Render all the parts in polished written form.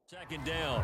Second down.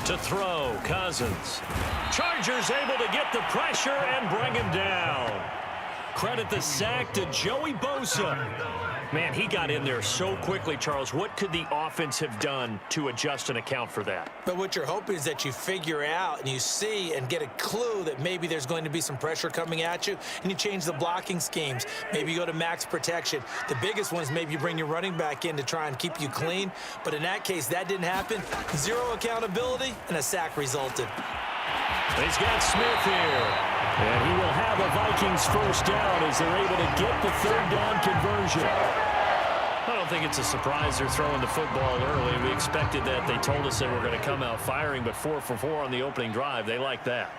To throw, Cousins. Chargers able to get the pressure and bring him down. Credit the sack to Joey Bosa. Man, he got in there so quickly, Charles. What could the offense have done to adjust and account for that? But what you're hoping is that you figure out and you see and get a clue that maybe there's going to be some pressure coming at you, and you change the blocking schemes. Maybe you go to max protection. The biggest one is maybe you bring your running back in to try and keep you clean. But in that case, that didn't happen. Zero accountability, and a sack resulted. He's got Smith here. And he will have a Vikings first down as they're able to get the third down conversion. I don't think it's a surprise they're throwing the football early. We expected that. They told us they were going to come out firing, but 4 for 4 on the opening drive. They like that.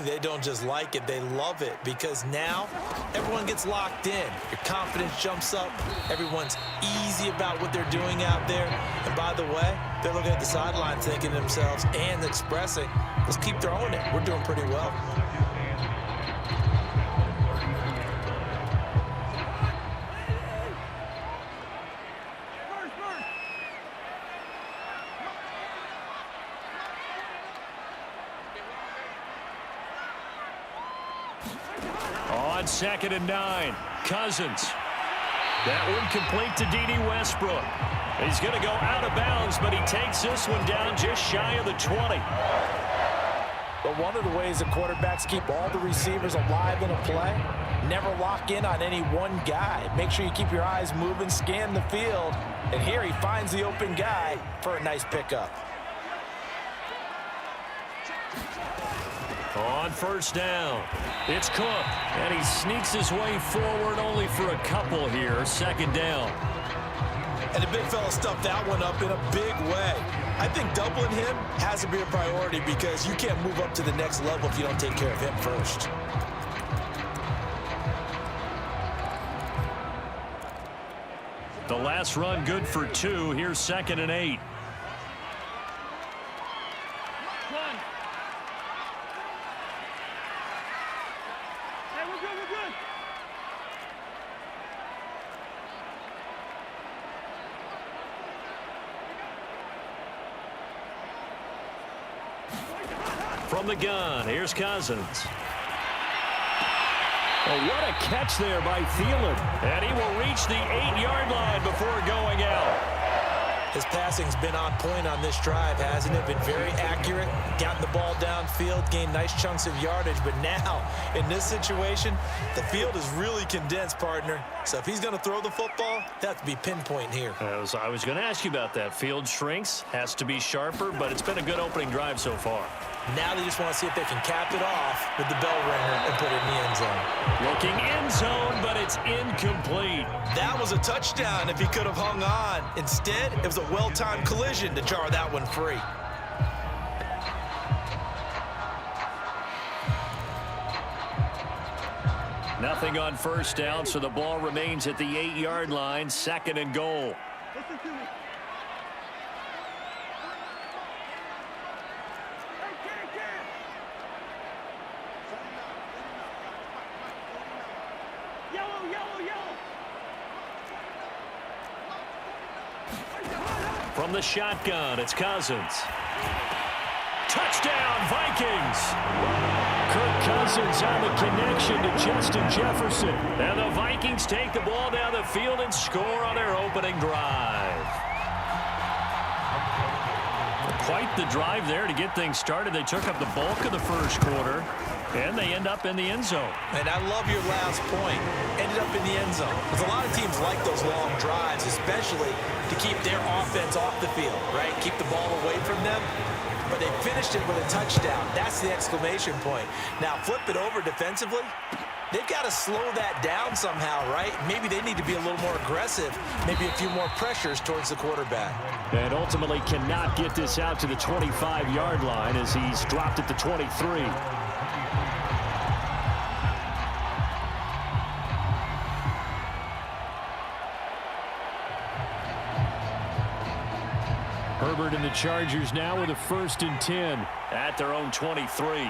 They don't just like it, they love it, because now everyone gets locked in. Your confidence jumps up. Everyone's easy about what they're doing out there. And by the way, they're looking at the sideline thinking to themselves and expressing, let's keep throwing it. We're doing pretty well. On 2nd and 9, Cousins. That one complete to D.D. Westbrook. He's going to go out of bounds, but he takes this one down just shy of the 20. But one of the ways that quarterbacks keep all the receivers alive in a play, never lock in on any one guy. Make sure you keep your eyes moving, scan the field, and here he finds the open guy for a nice pickup. On first down, it's Cook, and he sneaks his way forward only for a couple here. 2nd down. And the big fella stuffed that one up in a big way. I think doubling him has to be a priority because you can't move up to the next level if you don't take care of him first. The last run good for 2. Here's 2nd and 8. From the gun, here's Cousins. Oh, what a catch there by Thielen. And he will reach the 8-yard line before going out. His passing's been on point on this drive, hasn't it? Been very accurate, gotten the ball downfield, gained nice chunks of yardage. But now, in this situation, the field is really condensed, partner. So if he's going to throw the football, that has to be pinpoint here. I was going to ask you about that. Field shrinks, has to be sharper, but it's been a good opening drive so far. Now they just want to see if they can cap it off with the bell ringer and put it in the end zone. Looking end zone, but it's incomplete. That was a touchdown if he could have hung on. Instead, it was a well-timed collision to jar that one free. Nothing on first down, so the ball remains at the 8-yard line. 2nd and goal. Listen to me. From the shotgun, it's Cousins. Touchdown, Vikings! Kirk Cousins on the connection to Justin Jefferson. And the Vikings take the ball down the field and score on their opening drive. Quite the drive there to get things started. They took up the bulk of the first quarter. And they end up in the end zone. And I love your last point. Ended up in the end zone. Because a lot of teams like those long drives, especially to keep their offense off the field, right? Keep the ball away from them. But they finished it with a touchdown. That's the exclamation point. Now, flip it over defensively. They've got to slow that down somehow, right? Maybe they need to be a little more aggressive. Maybe a few more pressures towards the quarterback. And ultimately cannot get this out to the 25-yard line as he's dropped at the 23. Herbert and the Chargers now with a 1st and 10 at their own 23.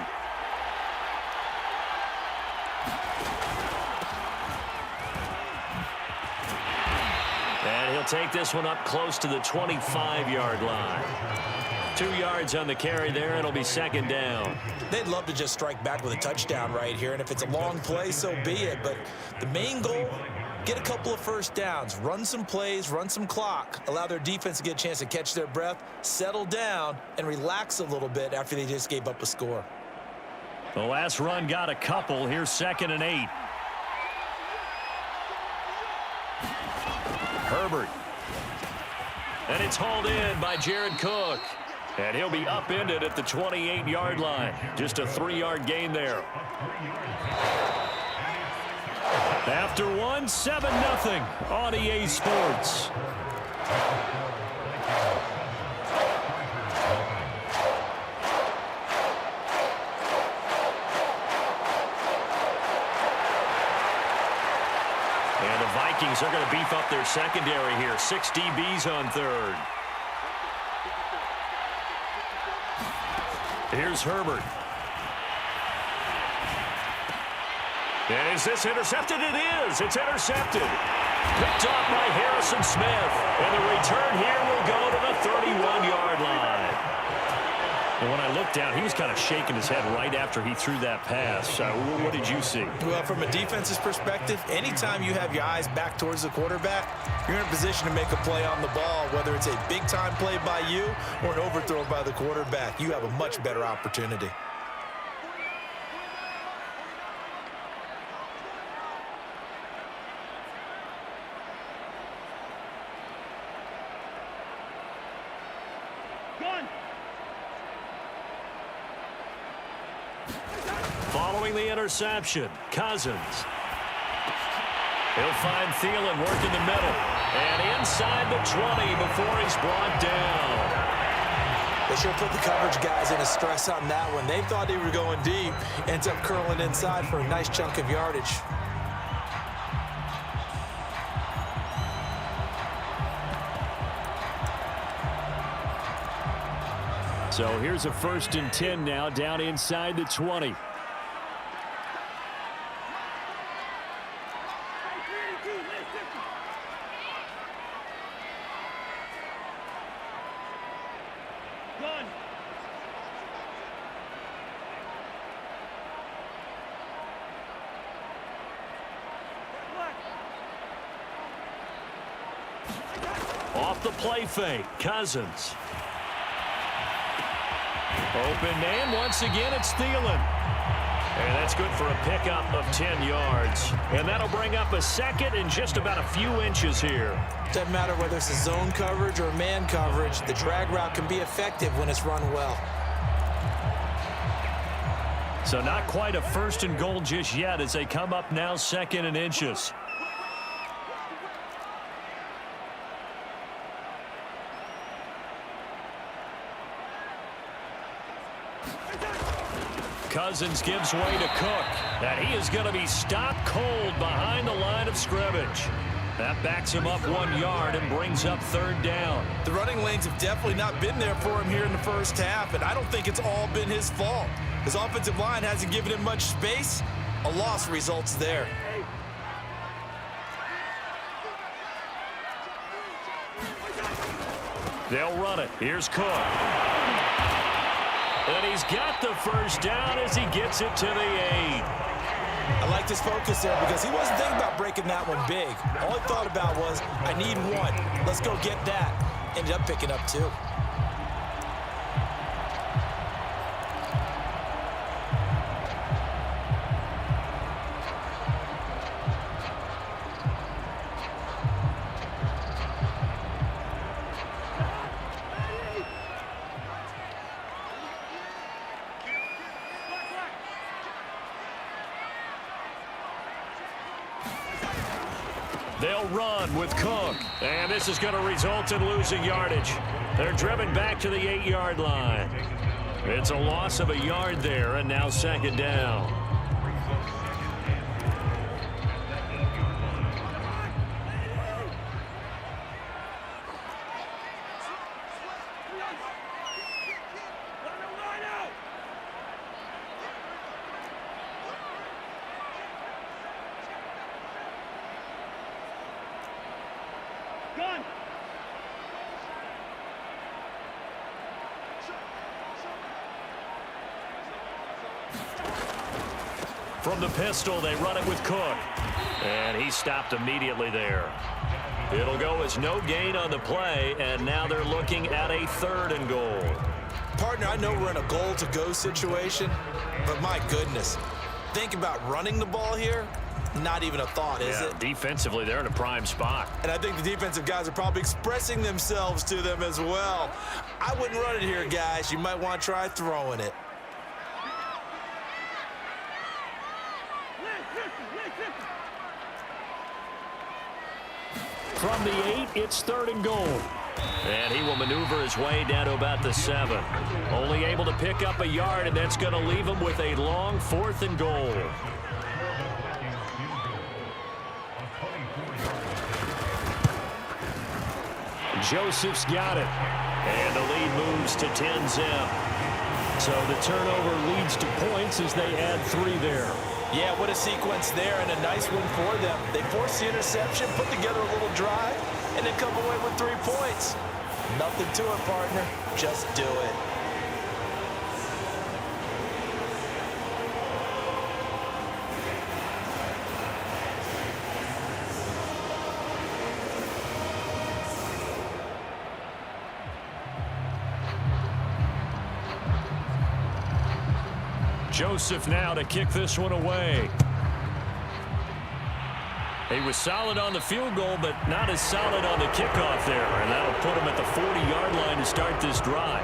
And he'll take this one up close to the 25-yard line. 2 yards on the carry there. It'll be 2nd down. They'd love to just strike back with a touchdown right here, and if it's a long play, so be it. But the main goal, get a couple of 1st downs, run some plays, run some clock, allow their defense to get a chance to catch their breath, settle down, and relax a little bit after they just gave up a score. The last run got a couple. Here's 2nd and 8. Herbert. And it's hauled in by Jared Cook. And he'll be upended at the 28-yard line. Just a 3-yard gain there. After one, 7-0 on EA Sports. And the Vikings are going to beef up their secondary here. 6 DBs on 3rd. Here's Herbert. And is this intercepted? It is. It's intercepted. Picked off by Harrison Smith. And the return here will go to the 31-yard line. And when I looked down, he was kind of shaking his head right after he threw that pass. What did you see? Well, from a defense's perspective, anytime you have your eyes back towards the quarterback, you're in a position to make a play on the ball, whether it's a big-time play by you or an overthrow by the quarterback. You have a much better opportunity. Following the interception, Cousins. He'll find Thielen working the middle. And inside the 20 before he's brought down. They sure put the coverage guys in a stress on that one. They thought they were going deep. Ends up curling inside for a nice chunk of yardage. So here's a 1st and 10 now down inside the 20. Off the play fake, Cousins. Open man, once again, it's Thielen. And that's good for a pickup of 10 yards. And that'll bring up a 2nd and just about a few inches here. Doesn't matter whether it's a zone coverage or man coverage, the drag route can be effective when it's run well. So not quite a 1st and goal just yet as they come up now 2nd and inches. Cousins gives way to Cook. And he is going to be stopped cold behind the line of scrimmage. That backs him up 1 yard and brings up 3rd down. The running lanes have definitely not been there for him here in the first half, and I don't think it's all been his fault. His offensive line hasn't given him much space. A loss results there. They'll run it. Here's Cook. And he's got the 1st down as he gets it to the 8. I liked his focus there because he wasn't thinking about breaking that one big. All he thought about was, I need 1. Let's go get that. Ended up picking up 2. They'll run with Cook. And this is going to result in losing yardage. They're driven back to the 8-yard line. It's a loss of a yard there, and now second down. From the pistol, they run it with Cook. And he stopped immediately there. It'll go as no gain on the play, and now they're looking at a 3rd and goal. Partner, I know we're in a goal-to-go situation, but my goodness, think about running the ball here. Not even a thought, is it? Defensively, they're in a prime spot. And I think the defensive guys are probably expressing themselves to them as well. I wouldn't run it here, guys. You might want to try throwing it. From the 8, it's 3rd and goal. And he will maneuver his way down to about the 7. Only able to pick up a yard, and that's going to leave him with a long 4th and goal. Joseph's got it. And the lead moves to 10-zip. So the turnover leads to points as they add 3 there. Yeah, what a sequence there, and a nice one for them. They forced the interception, put together a little drive, and then come away with 3 points. Nothing to it, partner. Just do it. Joseph now to kick this one away. He was solid on the field goal, but not as solid on the kickoff there. And that'll put him at the 40-yard line to start this drive.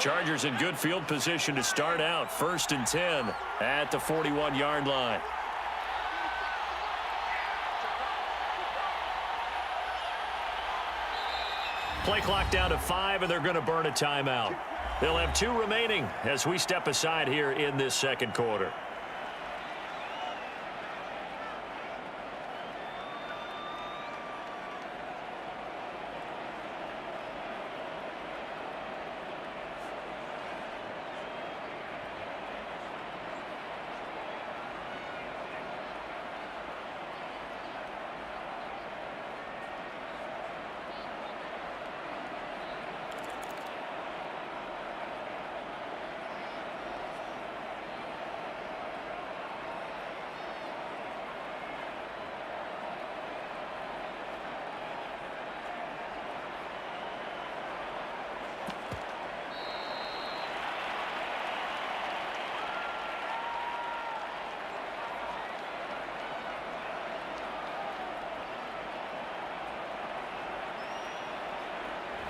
Chargers in good field position to start out. 1st and 10 at the 41-yard line. Play clock down to 5, and they're going to burn a timeout. They'll have 2 remaining as we step aside here in this second quarter.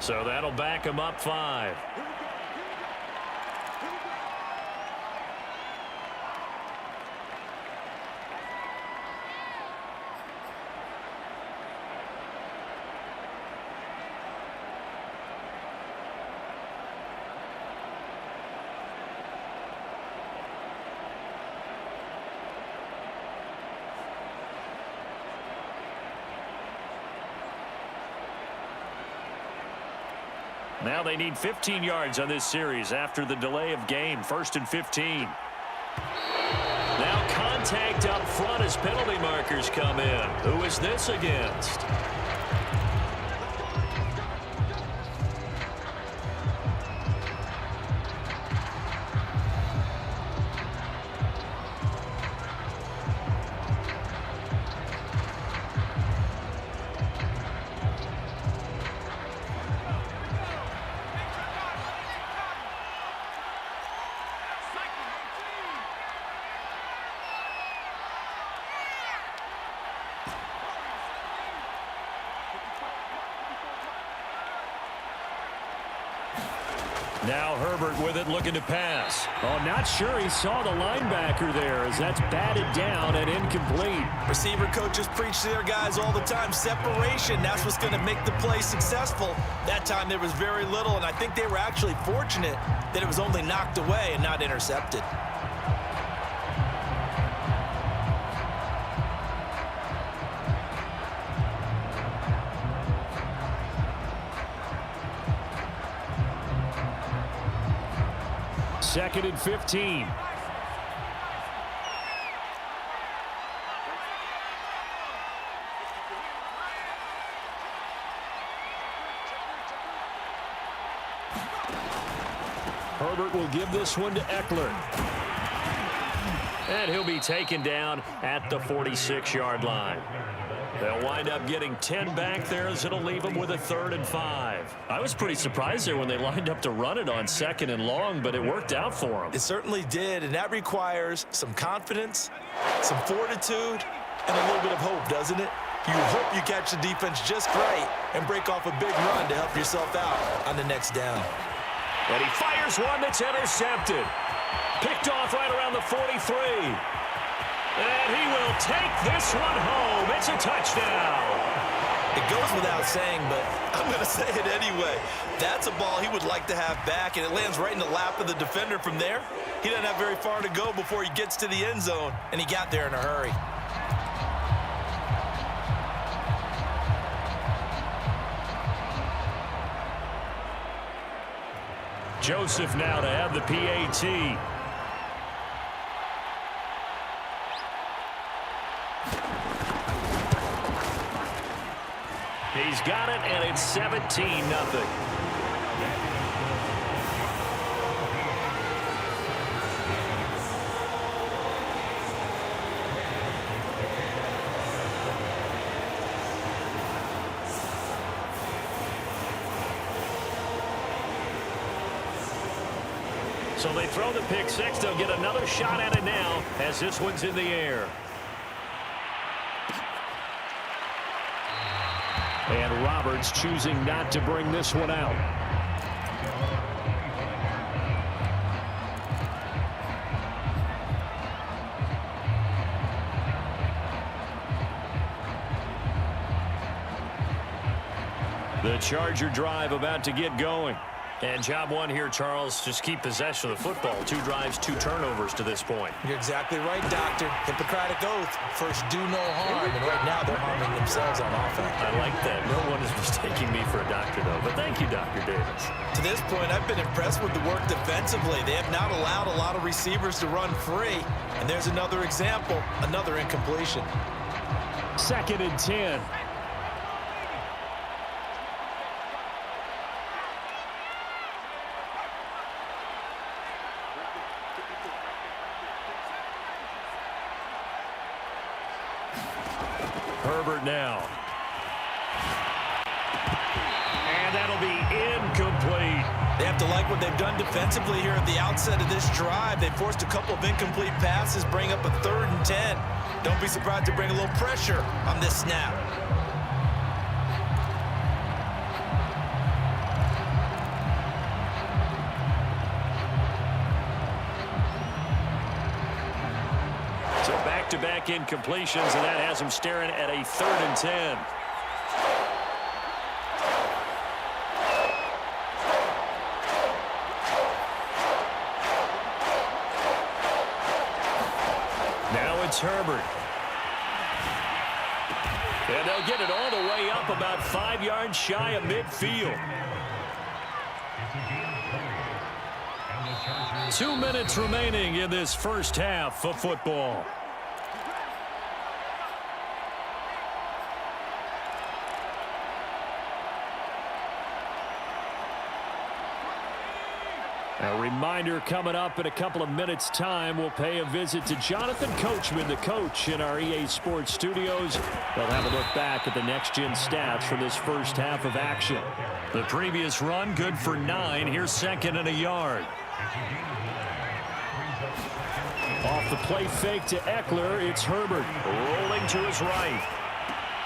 So that'll back him up 5. Now they need 15 yards on this series after the delay of game. 1st and 15. Now contact up front as penalty markers come in. Who is this against? Now Herbert with it, looking to pass. Oh, not sure he saw the linebacker there, as that's batted down and incomplete. Receiver coaches preach to their guys all the time. Separation, that's what's going to make the play successful. That time there was very little, and I think they were actually fortunate that it was only knocked away and not intercepted. Second and 15. Herbert will give this one to Eckler. And he'll be taken down at the 46-yard line. They'll wind up getting 10 back there, as it'll leave them with a 3rd and 5. I was pretty surprised there when they lined up to run it on 2nd and long, but it worked out for them. It certainly did, and that requires some confidence, some fortitude, and a little bit of hope, doesn't it? You hope you catch the defense just right and break off a big run to help yourself out on the next down. And he fires one that's intercepted. Picked off right around the 43. And he will take this one home. It's a touchdown. It goes without saying, but I'm going to say it anyway. That's a ball he would like to have back, and it lands right in the lap of the defender from there. He doesn't have very far to go before he gets to the end zone, and he got there in a hurry. Joseph now to have the PAT. He's got it, and it's 17-0. So they throw the pick six. They'll get another shot at it now as this one's in the air. And Roberts choosing not to bring this one out. The Charger drive about to get going. And job one here, Charles, just keep possession of the football. 2 drives, 2 turnovers to this point. You're exactly right, Doctor. Hippocratic oath. First, do no harm. And right now, they're harming themselves on offense. I like that. No one is mistaking me for a doctor, though. But thank you, Dr. Davis. To this point, I've been impressed with the work defensively. They have not allowed a lot of receivers to run free. And there's another example, another incompletion. 2nd and 10. Herbert now. And that'll be incomplete. They have to like what they've done defensively here at the outset of this drive. They forced a couple of incomplete passes, bring up a 3rd and 10. Don't be surprised to bring a little pressure on this snap. Back-to-back incompletions, and that has him staring at a 3rd and 10. Now it's Herbert. And they'll get it all the way up about 5 yards shy of midfield. 2 minutes remaining in this first half of football. A reminder coming up in a couple of minutes' time. We'll pay a visit to Jonathan Coachman, the coach in our EA Sports studios. They'll have a look back at the next-gen stats from this first half of action. The previous run, good for 9. Here's 2nd and a yard. Off the play fake to Eckler, it's Herbert rolling to his right.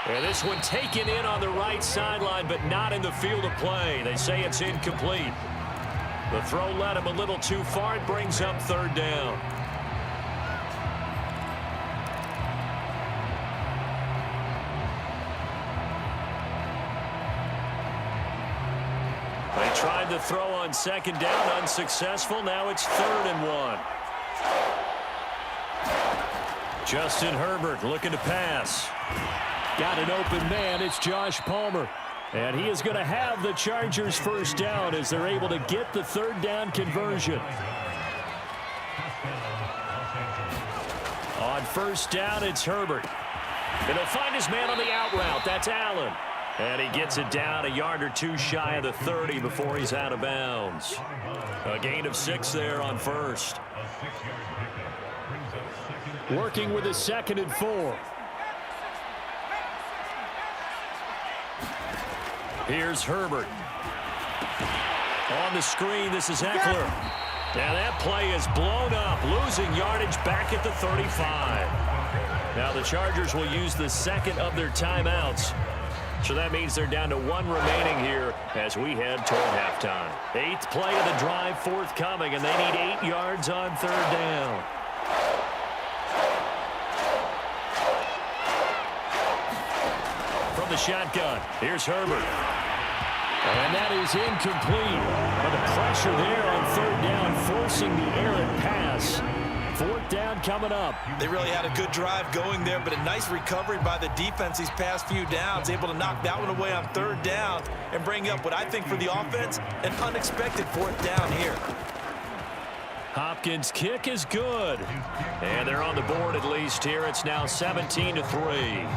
And this one taken in on the right sideline, but not in the field of play. They say it's incomplete. The throw led him a little too far. It brings up third down. They tried to throw on second down, unsuccessful. Now it's 3rd and 1. Justin Herbert looking to pass. Got an open man. It's Josh Palmer. And he is going to have the Chargers first down as they're able to get the 3rd down conversion. On first down, it's Herbert. And he'll find his man on the out route. That's Allen. And he gets it down a yard or two shy of the 30 before he's out of bounds. A gain of 6 there on first. Working with a 2nd and 4. Here's Herbert. On the screen, this is Eckler. And that play is blown up, losing yardage back at the 35. Now the Chargers will use the 2nd of their timeouts. So that means they're down to 1 remaining here as we head toward halftime. 8th play of the drive forthcoming, and they need 8 yards on 3rd down. From the shotgun, here's Herbert. And that is incomplete. But the pressure there on 3rd down, forcing the errant pass. 4th down coming up. They really had a good drive going there, but a nice recovery by the defense these past few downs, able to knock that one away on 3rd down and bring up what I think for the offense, an unexpected 4th down here. Hopkins' kick is good. And they're on the board at least here. It's now 17-3.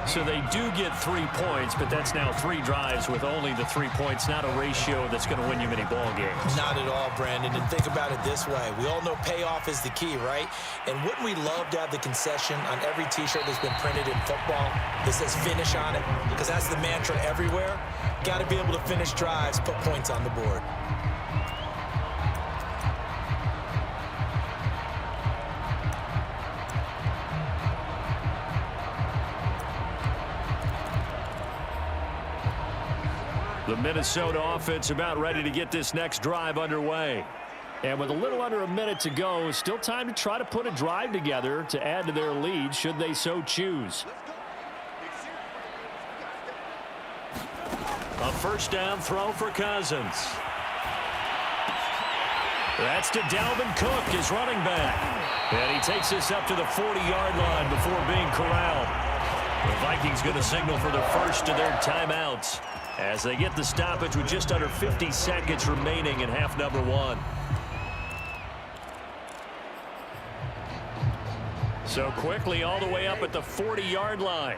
So they do get 3 points, but that's now 3 drives with only the 3 points, not a ratio that's going to win you many ball games. Not at all, Brandon. And think about it this way. We all know payoff is the key, right? And wouldn't we love to have the concession on every T-shirt that's been printed in football that says finish on it? Because that's the mantra everywhere. Got to be able to finish drives, put points on the board. The Minnesota offense about ready to get this next drive underway. And with a little under a minute to go, still time to try to put a drive together to add to their lead should they so choose. A first down throw for Cousins. That's to Dalvin Cook, his running back. And he takes this up to the 40-yard line before being corralled. The Vikings going to signal for the first of their timeouts as they get the stoppage with just under 50 seconds remaining in half number 1. So quickly all the way up at the 40-yard line.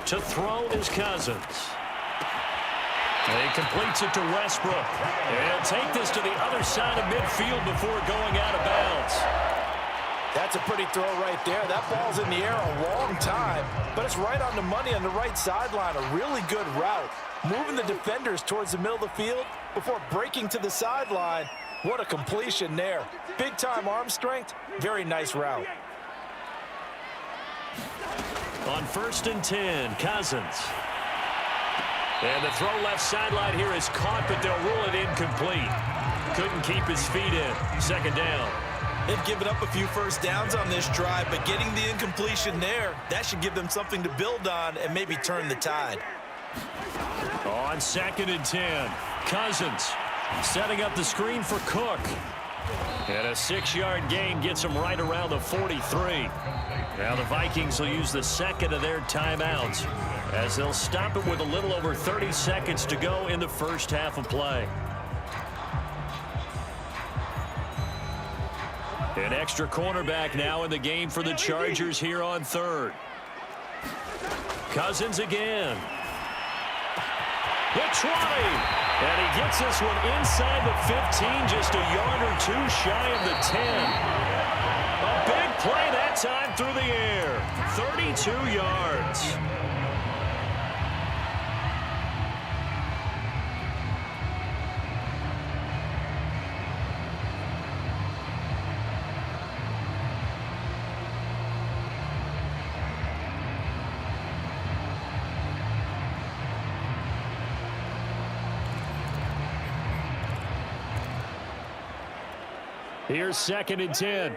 To throw is Cousins. And he completes it to Westbrook. And he'll take this to the other side of midfield before going out of bounds. That's a pretty throw right there. That ball's in the air a long time, but it's right on the money on the right sideline. A really good route. Moving the defenders towards the middle of the field before breaking to the sideline. What a completion there. Big-time arm strength. Very nice route. On 1st and 10, Cousins. And the throw left sideline here is caught, but they'll rule it incomplete. Couldn't keep his feet in. 2nd down. They've given up a few first downs on this drive, but getting the incompletion there, that should give them something to build on and maybe turn the tide. On 2nd and 10, Cousins setting up the screen for Cook. And a 6-yard gain gets him right around the 43. Now the Vikings will use the 2nd of their timeouts as they'll stop it with a little over 30 seconds to go in the first half of play. An extra cornerback now in the game for the Chargers here on 3rd. Cousins again. The 20. And he gets this one inside the 15, just a yard or two shy of the 10. A big play that time through the air. 32 yards. Here's 2nd and 10.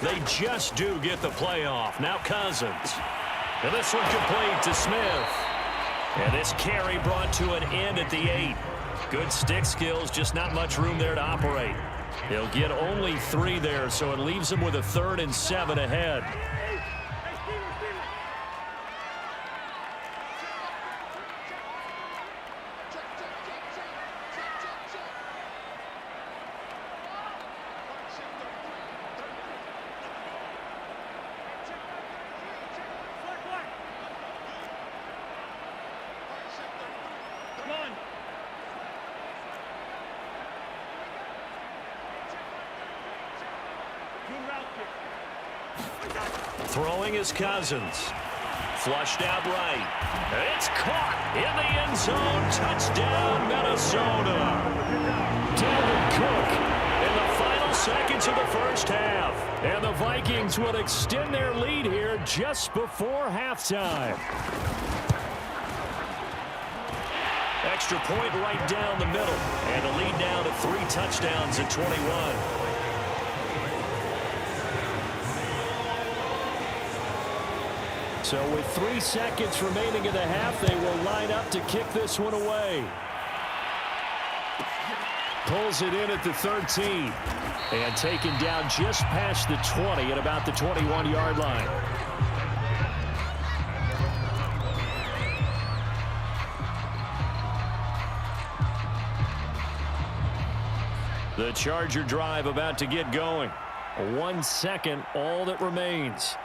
They just do get the play off. Now Cousins. And this one complete to Smith. And this carry brought to an end at the 8. Good stick skills, just not much room there to operate. He'll get only 3 there, so it leaves him with a 3rd and 7 ahead. Throwing is Cousins. Flushed out right. It's caught in the end zone. Touchdown, Minnesota. Dalvin Cook in the final seconds of the first half. And the Vikings will extend their lead here just before halftime. Extra point right down the middle. And a lead now to 3 touchdowns at 21. So with 3 seconds remaining in the half, they will line up to kick this one away. Pulls it in at the 13. And taken down just past the 20 at about the 21-yard line. The Charger drive about to get going. 1 second, all that remains.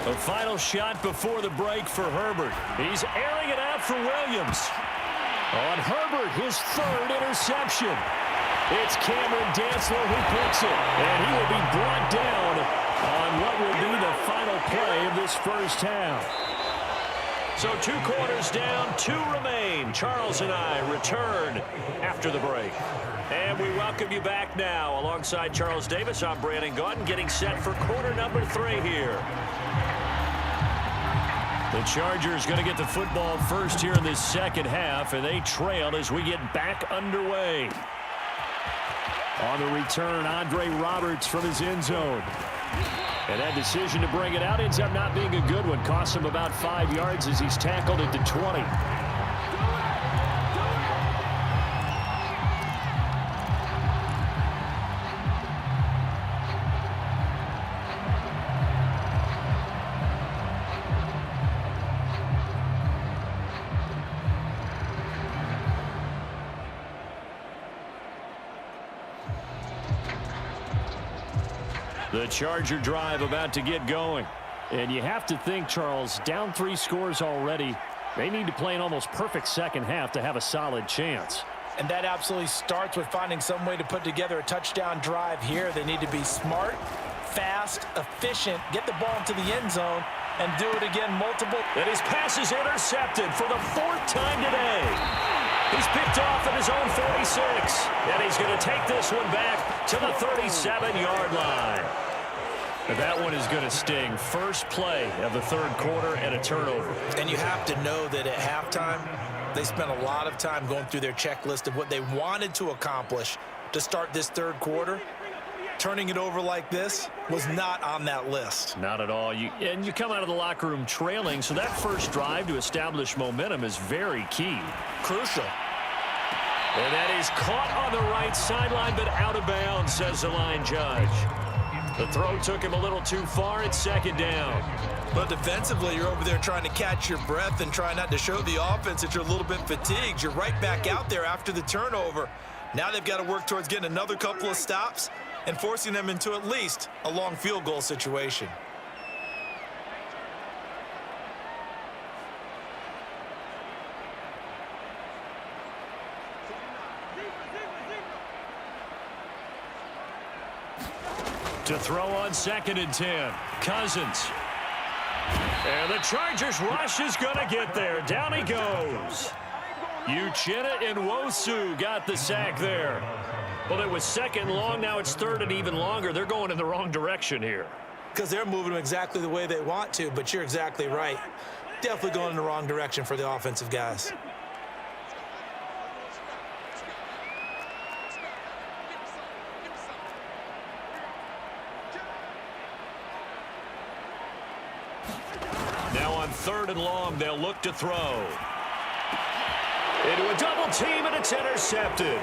A final shot before the break for Herbert. He's airing it out for Williams. On Herbert, his 3rd interception. It's Cameron Dantzler who picks it. And he will be brought down on what will be the final play of this first half. So 2 quarters down, 2 remain. Charles and I return after the break. And we welcome you back now. Alongside Charles Davis, I'm Brandon Gaudin, getting set for quarter number 3 here. The Chargers going to get the football first here in this second half, and they trail as we get back underway. On the return, Andre Roberts from his end zone. And that decision to bring it out ends up not being a good one. Costs him about 5 yards as he's tackled at the 20. The Charger drive about to get going. And you have to think, Charles, down 3 scores already. They need to play an almost perfect second half to have a solid chance. And that absolutely starts with finding some way to put together a touchdown drive here. They need to be smart, fast, efficient, get the ball into the end zone, and do it again multiple. And his pass is intercepted for the 4th time today. He's picked off at his own 46. And he's going to take this one back to the 37-yard line. That one is going to sting. First play of the 3rd quarter and a turnover. And you have to know that at halftime, they spent a lot of time going through their checklist of what they wanted to accomplish to start this 3rd quarter. Turning it over like this was not on that list. Not at all. You come out of the locker room trailing, so that first drive to establish momentum is very key. Crucial. And that is caught on the right sideline, but out of bounds, says the line judge. The throw took him a little too far. It's 2nd down. But defensively, you're over there trying to catch your breath and try not to show the offense that you're a little bit fatigued. You're right back out there after the turnover. Now they've got to work towards getting another couple of stops and forcing them into at least a long field goal situation. To throw on 2nd and 10. Cousins. And the Chargers rush is going to get there. Down he goes. Uchenna Nwosu got the sack there. Well, it was second long. Now it's third and even longer. They're going in the wrong direction here. Because they're moving them exactly the way they want to, but you're exactly right. Definitely going in the wrong direction for the offensive guys. Now on third and long, they'll look to throw. Into a double team, and it's intercepted.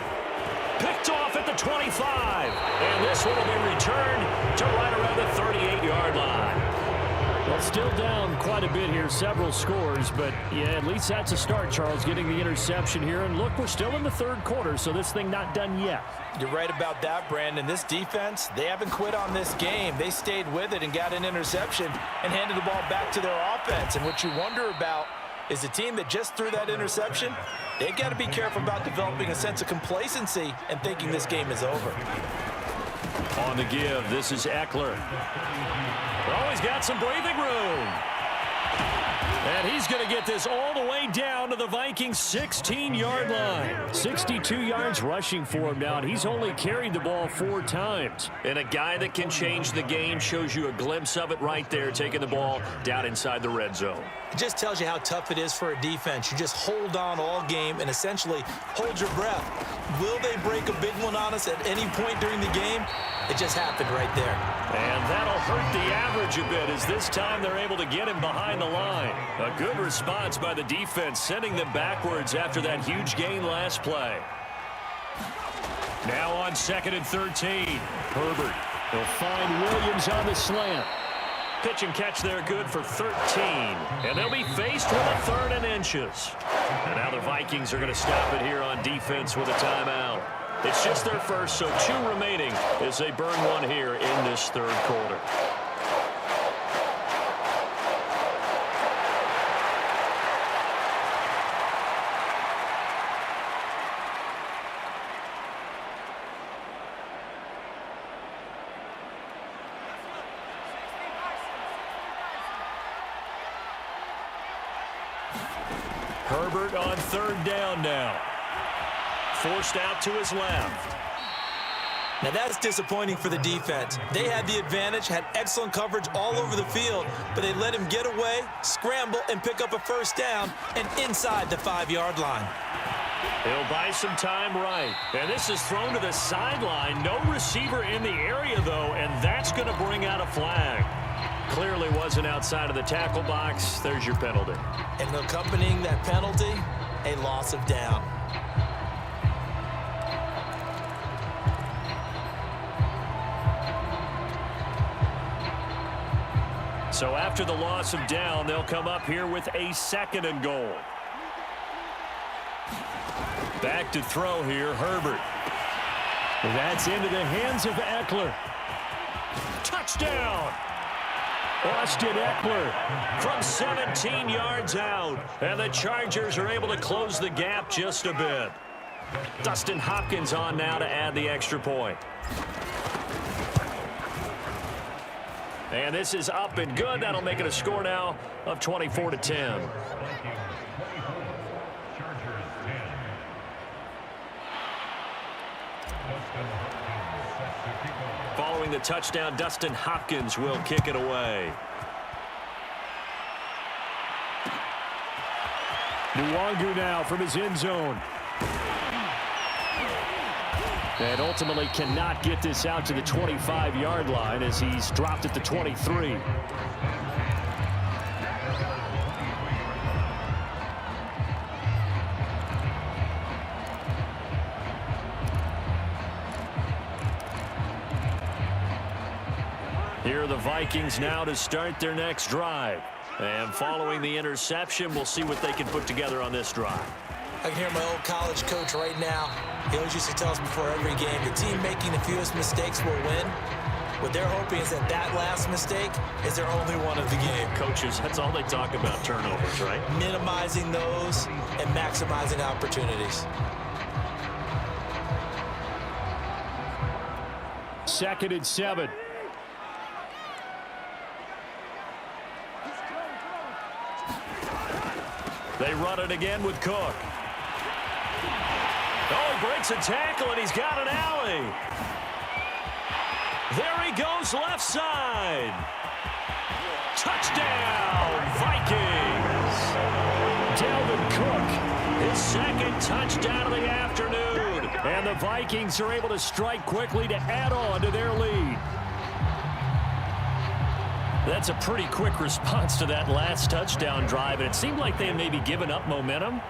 Picked off at the 25. And this one will be returned to right around the 38-yard line. Well, still down quite a bit here, several scores, but yeah, at least that's a start, Charles, getting the interception here. And look, we're still in the third quarter, so this thing not done yet. You're right about that, Brandon. This defense, they haven't quit on this game. They stayed with it and got an interception and handed the ball back to their offense. And what you wonder about is the team that just threw that interception, they've got to be careful about developing a sense of complacency and thinking this game is over. On the give, this is Eckler. Oh, he's got some breathing room. And he's going to get this all the way down to the Vikings' 16-yard line. 62 yards rushing for him now, and he's only carried the ball 4 times. And a guy that can change the game shows you a glimpse of it right there, taking the ball down inside the red zone. It just tells you how tough it is for a defense. You just hold on all game and essentially hold your breath. Will they break a big one on us at any point during the game? It just happened right there. And that'll hurt the average a bit as this time they're able to get him behind the line. A good response by the defense, sending them backwards after that huge gain last play. Now on 2nd and 13. Herbert. He'll find Williams on the slant. Pitch and catch there, good for 13. And they'll be faced with a 3rd and inches. And now the Vikings are going to stop it here on defense with a timeout. It's just their first, so 2 remaining as they burn one here in this 3rd quarter. Herbert on 3rd down now. Forced out to his left. Now that's disappointing for the defense. They had the advantage, had excellent coverage all over the field, but they let him get away, scramble, and pick up a 1st down and inside the 5-yard line. He'll buy some time right. And this is thrown to the sideline. No receiver in the area, though, and that's going to bring out a flag. Clearly wasn't outside of the tackle box. There's your penalty. And accompanying that penalty, a loss of down. So after the loss of down, they'll come up here with a 2nd and goal. Back to throw here, Herbert. That's into the hands of Eckler. Touchdown! Austin Eckler from 17 yards out. And the Chargers are able to close the gap just a bit. Dustin Hopkins on now to add the extra point. And this is up and good. That'll make it a score now of 24-10. Following the touchdown, Dustin Hopkins will kick it away. Nwangu now from his end zone. And ultimately cannot get this out to the 25-yard line as he's dropped at the 23. Here are the Vikings now to start their next drive. And following the interception, we'll see what they can put together on this drive. I can hear my old college coach right now. He always used to tell us before every game, the team making the fewest mistakes will win. What they're hoping is that that last mistake is their only one of the game. Coaches, that's all they talk about, turnovers, right? Minimizing those and maximizing opportunities. 2nd and 7. They run it again with Cook. Oh, he breaks a tackle, and he's got an alley. There he goes left side. Touchdown, Vikings. Dalvin Cook, his second touchdown of the afternoon. And the Vikings are able to strike quickly to add on to their lead. That's a pretty quick response to that last touchdown drive, and it seemed like they had maybe given up momentum.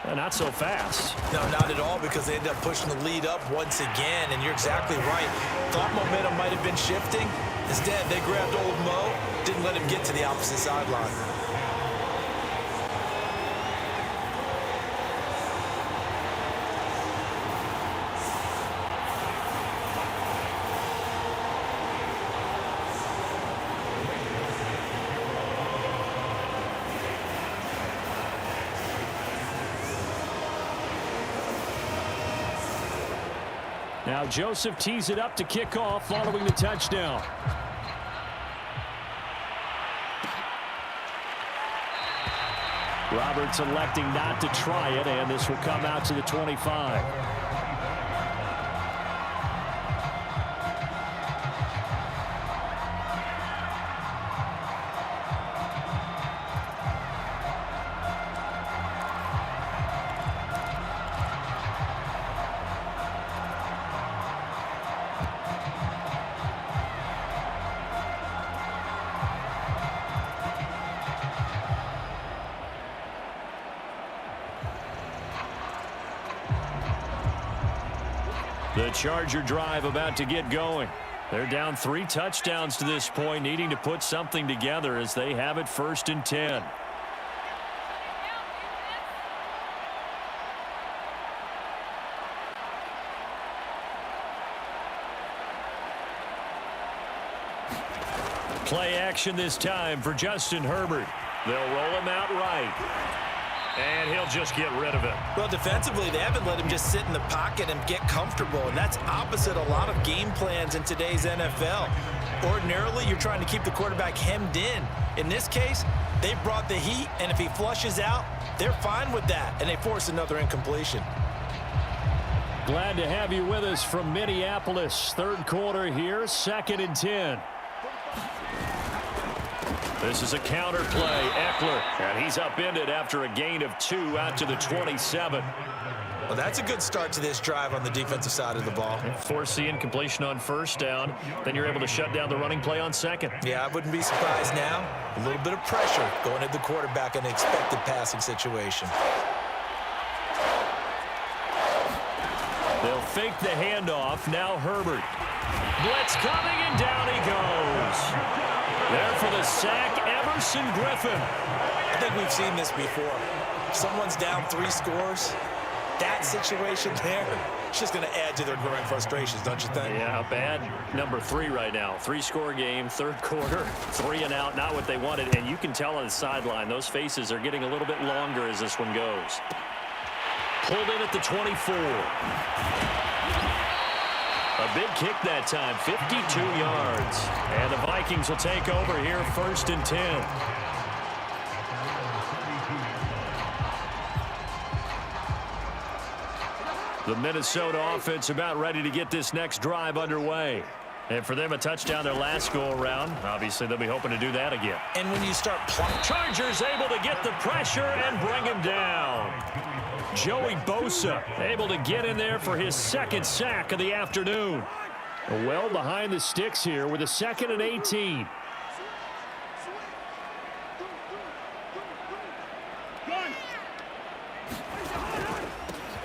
Not so fast. No, not at all, because they ended up pushing the lead up once again, and you're exactly right. Thought momentum might have been shifting. Instead, they grabbed old Mo, didn't let him get to the opposite sideline. Now Joseph tees it up to kick off following the touchdown. Roberts electing not to try it, and this will come out to the 25. The Charger drive about to get going. They're down 3 touchdowns to this point, needing to put something together as they have it 1st and 10. Play action this time for Justin Herbert. They'll roll him out right. And he'll just get rid of it. Well, defensively, they haven't let him just sit in the pocket and get comfortable, and that's opposite a lot of game plans in today's NFL. Ordinarily, you're trying to keep the quarterback hemmed in. In this case, they brought the heat, and if he flushes out, they're fine with that, and they force another incompletion. Glad to have you with us from Minneapolis. 3rd quarter here, 2nd and 10. This is a counter play. Eckler, and he's upended after a gain of 2 out to the 27. Well, that's a good start to this drive on the defensive side of the ball. Force the incompletion on 1st down. Then you're able to shut down the running play on 2nd. Yeah, I wouldn't be surprised now. A little bit of pressure going at the quarterback in an expected passing situation. They'll fake the handoff. Now Herbert. Blitz coming, and down he goes. There for the sack, Emerson Griffin. I think we've seen this before. Someone's down 3 scores. That situation there, it's just going to add to their growing frustrations, don't you think? Yeah, a bad number 3 right now. 3-score game, 3rd quarter, 3 and out, not what they wanted. And you can tell on the sideline, those faces are getting a little bit longer as this one goes. Pulled in at the 24. A big kick that time, 52 yards. And the Vikings will take over here 1st and 10. The Minnesota offense about ready to get this next drive underway. And for them, a touchdown their last go-around. Obviously, they'll be hoping to do that again. And when you start playing, Chargers able to get the pressure and bring him down. Joey Bosa able to get in there for his 2nd sack of the afternoon. Well behind the sticks here with a 2nd and 18.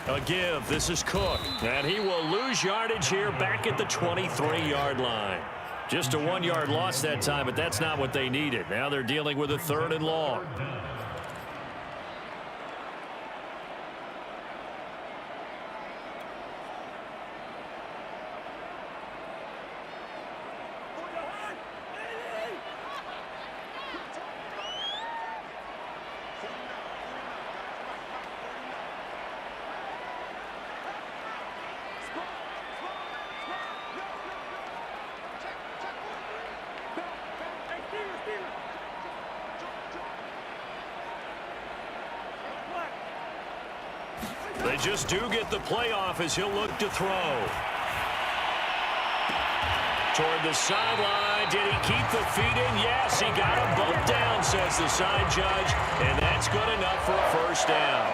A give. This is Cook. And he will lose yardage here back at the 23-yard line. Just a 1-yard loss that time, but that's not what they needed. Now they're dealing with a 3rd and long. just do get the playoff as he'll look to throw. Toward the sideline. Did he keep the feet in? Yes, he got him bumped down, says the side judge. And that's good enough for a first down.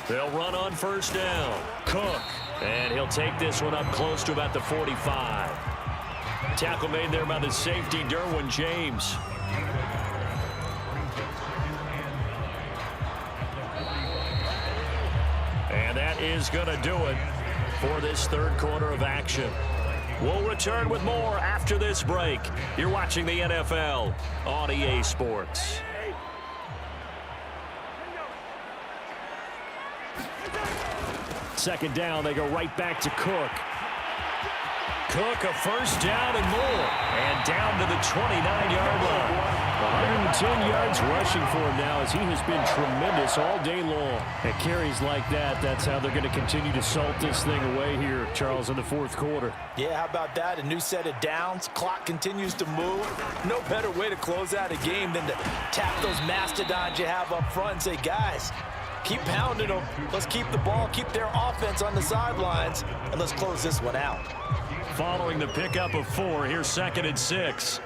They'll run on first down. Cook. And he'll take this one up close to about the 45. Tackle made there by the safety, Derwin James. And that is going to do it for this third quarter of action. We'll return with more after this break. You're watching the NFL on EA Sports. Second down, they go right back to Cook. Cook, a first down and more. And down to the 29-yard line. 110 yards rushing for him now as he has been tremendous all day long. At carries like that, that's how they're going to continue to salt this thing away here, Charles, in the fourth quarter. Yeah, how about that? A new set of downs. Clock continues to move. No better way to close out a game than to tap those mastodons you have up front and say, guys, keep pounding them. Let's keep the ball, keep their offense on the sidelines, and let's close this one out. Following the pickup of 4, here's 2nd and 6.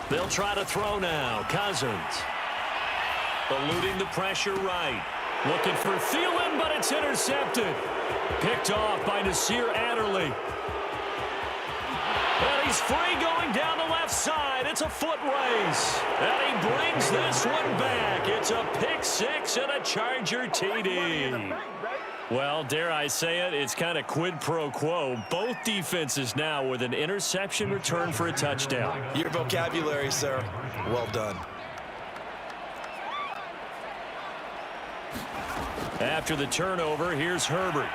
They'll try to throw now. Cousins. Eluding the pressure right. Looking for Thielen, but it's intercepted. Picked off by Nasir Adderley. And he's free going down the left side. It's a foot race. And he brings this one back. It's a pick 6 and a Charger TD. Well, dare I say it, it's kind of quid pro quo. Both defenses now with an interception return for a touchdown. Your vocabulary, sir. Well done. After the turnover, here's Herbert.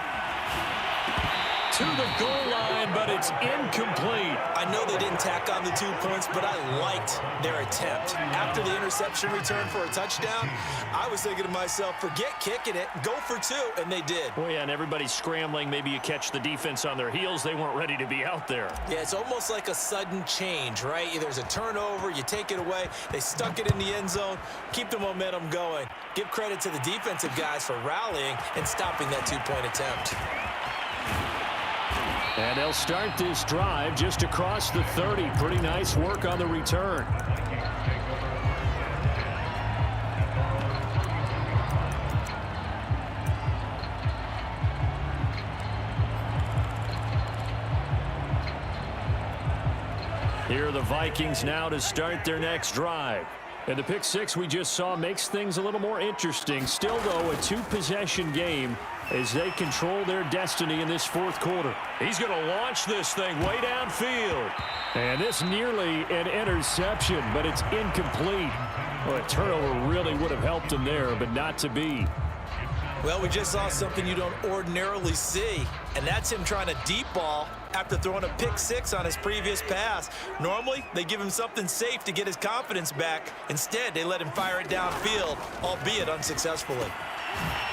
To the goal line, but it's incomplete. I know they didn't tack on the 2 points, but I liked their attempt. After the interception return for a touchdown, I was thinking to myself, forget kicking it, go for 2, and they did. Well, yeah, and everybody's scrambling. Maybe you catch the defense on their heels. They weren't ready to be out there. Yeah, it's almost like a sudden change, right? There's a turnover, you take it away, they stuck it in the end zone, keep the momentum going. Give credit to the defensive guys for rallying and stopping that 2-point attempt. And they'll start this drive just across the 30. Pretty nice work on the return. Here are the Vikings now to start their next drive. And the pick 6 we just saw makes things a little more interesting. Still, though, a 2-possession game as they control their destiny in this fourth quarter. He's going to launch this thing way downfield. And this nearly an interception, but it's incomplete. Well, a turnover really would have helped him there, but not to be. Well, we just saw something you don't ordinarily see, and that's him trying to deep ball after throwing a pick 6 on his previous pass. Normally, they give him something safe to get his confidence back. Instead, they let him fire it downfield, albeit unsuccessfully.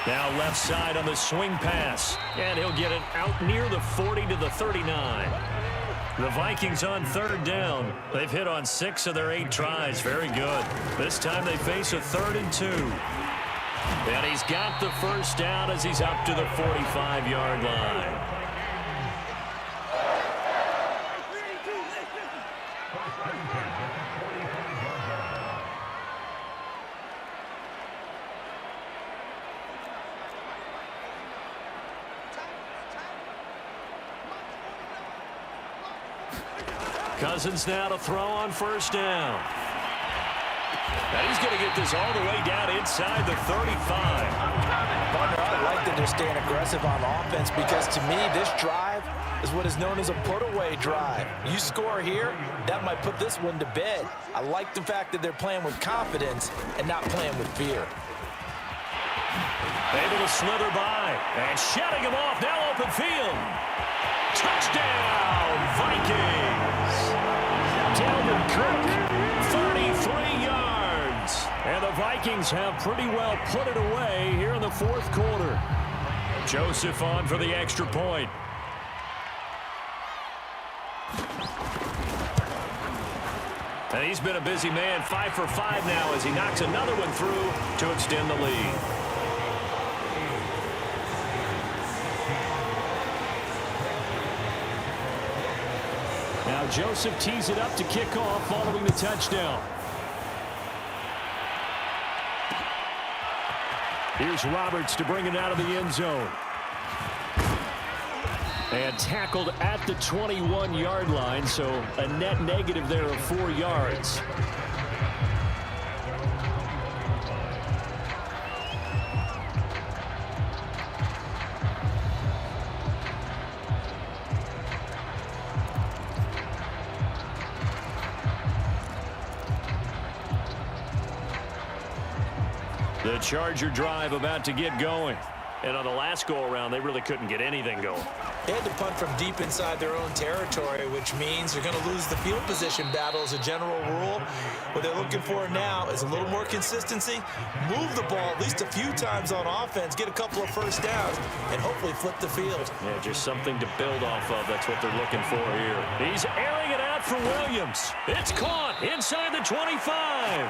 Now left side on the swing pass, and he'll get it out near the 40 to the 39. The Vikings on third down. They've hit on 6 of their 8 tries. Very good. This time they face a 3rd and 2. And he's got the first down as he's up to the 45-yard line. Cousins now to throw on first down. And he's going to get this all the way down inside the 35. Partner, I like that they're staying aggressive on offense because, to me, this drive is what is known as a put-away drive. You score here, that might put this one to bed. I like the fact that they're playing with confidence and not playing with fear. Able to slither by and shutting him off. Now open field. Touchdown, Vikings. Dalvin Cook, 33 yards. And the Vikings have pretty well put it away here in the fourth quarter. Joseph on for the extra point. And he's been a busy man, 5 for 5 now as he knocks another one through to extend the lead. Now Joseph tees it up to kick off following the touchdown. Here's Roberts to bring it out of the end zone. And tackled at the 21-yard line, so a net negative there of 4 yards. The Charger drive about to get going. And on the last go-around, they really couldn't get anything going. They had to punt from deep inside their own territory, which means they're going to lose the field position battle as a general rule. What they're looking for now is a little more consistency, move the ball at least a few times on offense, get a couple of first downs, and hopefully flip the field. Yeah, just something to build off of. That's what they're looking for here. He's airing it out for Williams. It's caught inside the 25.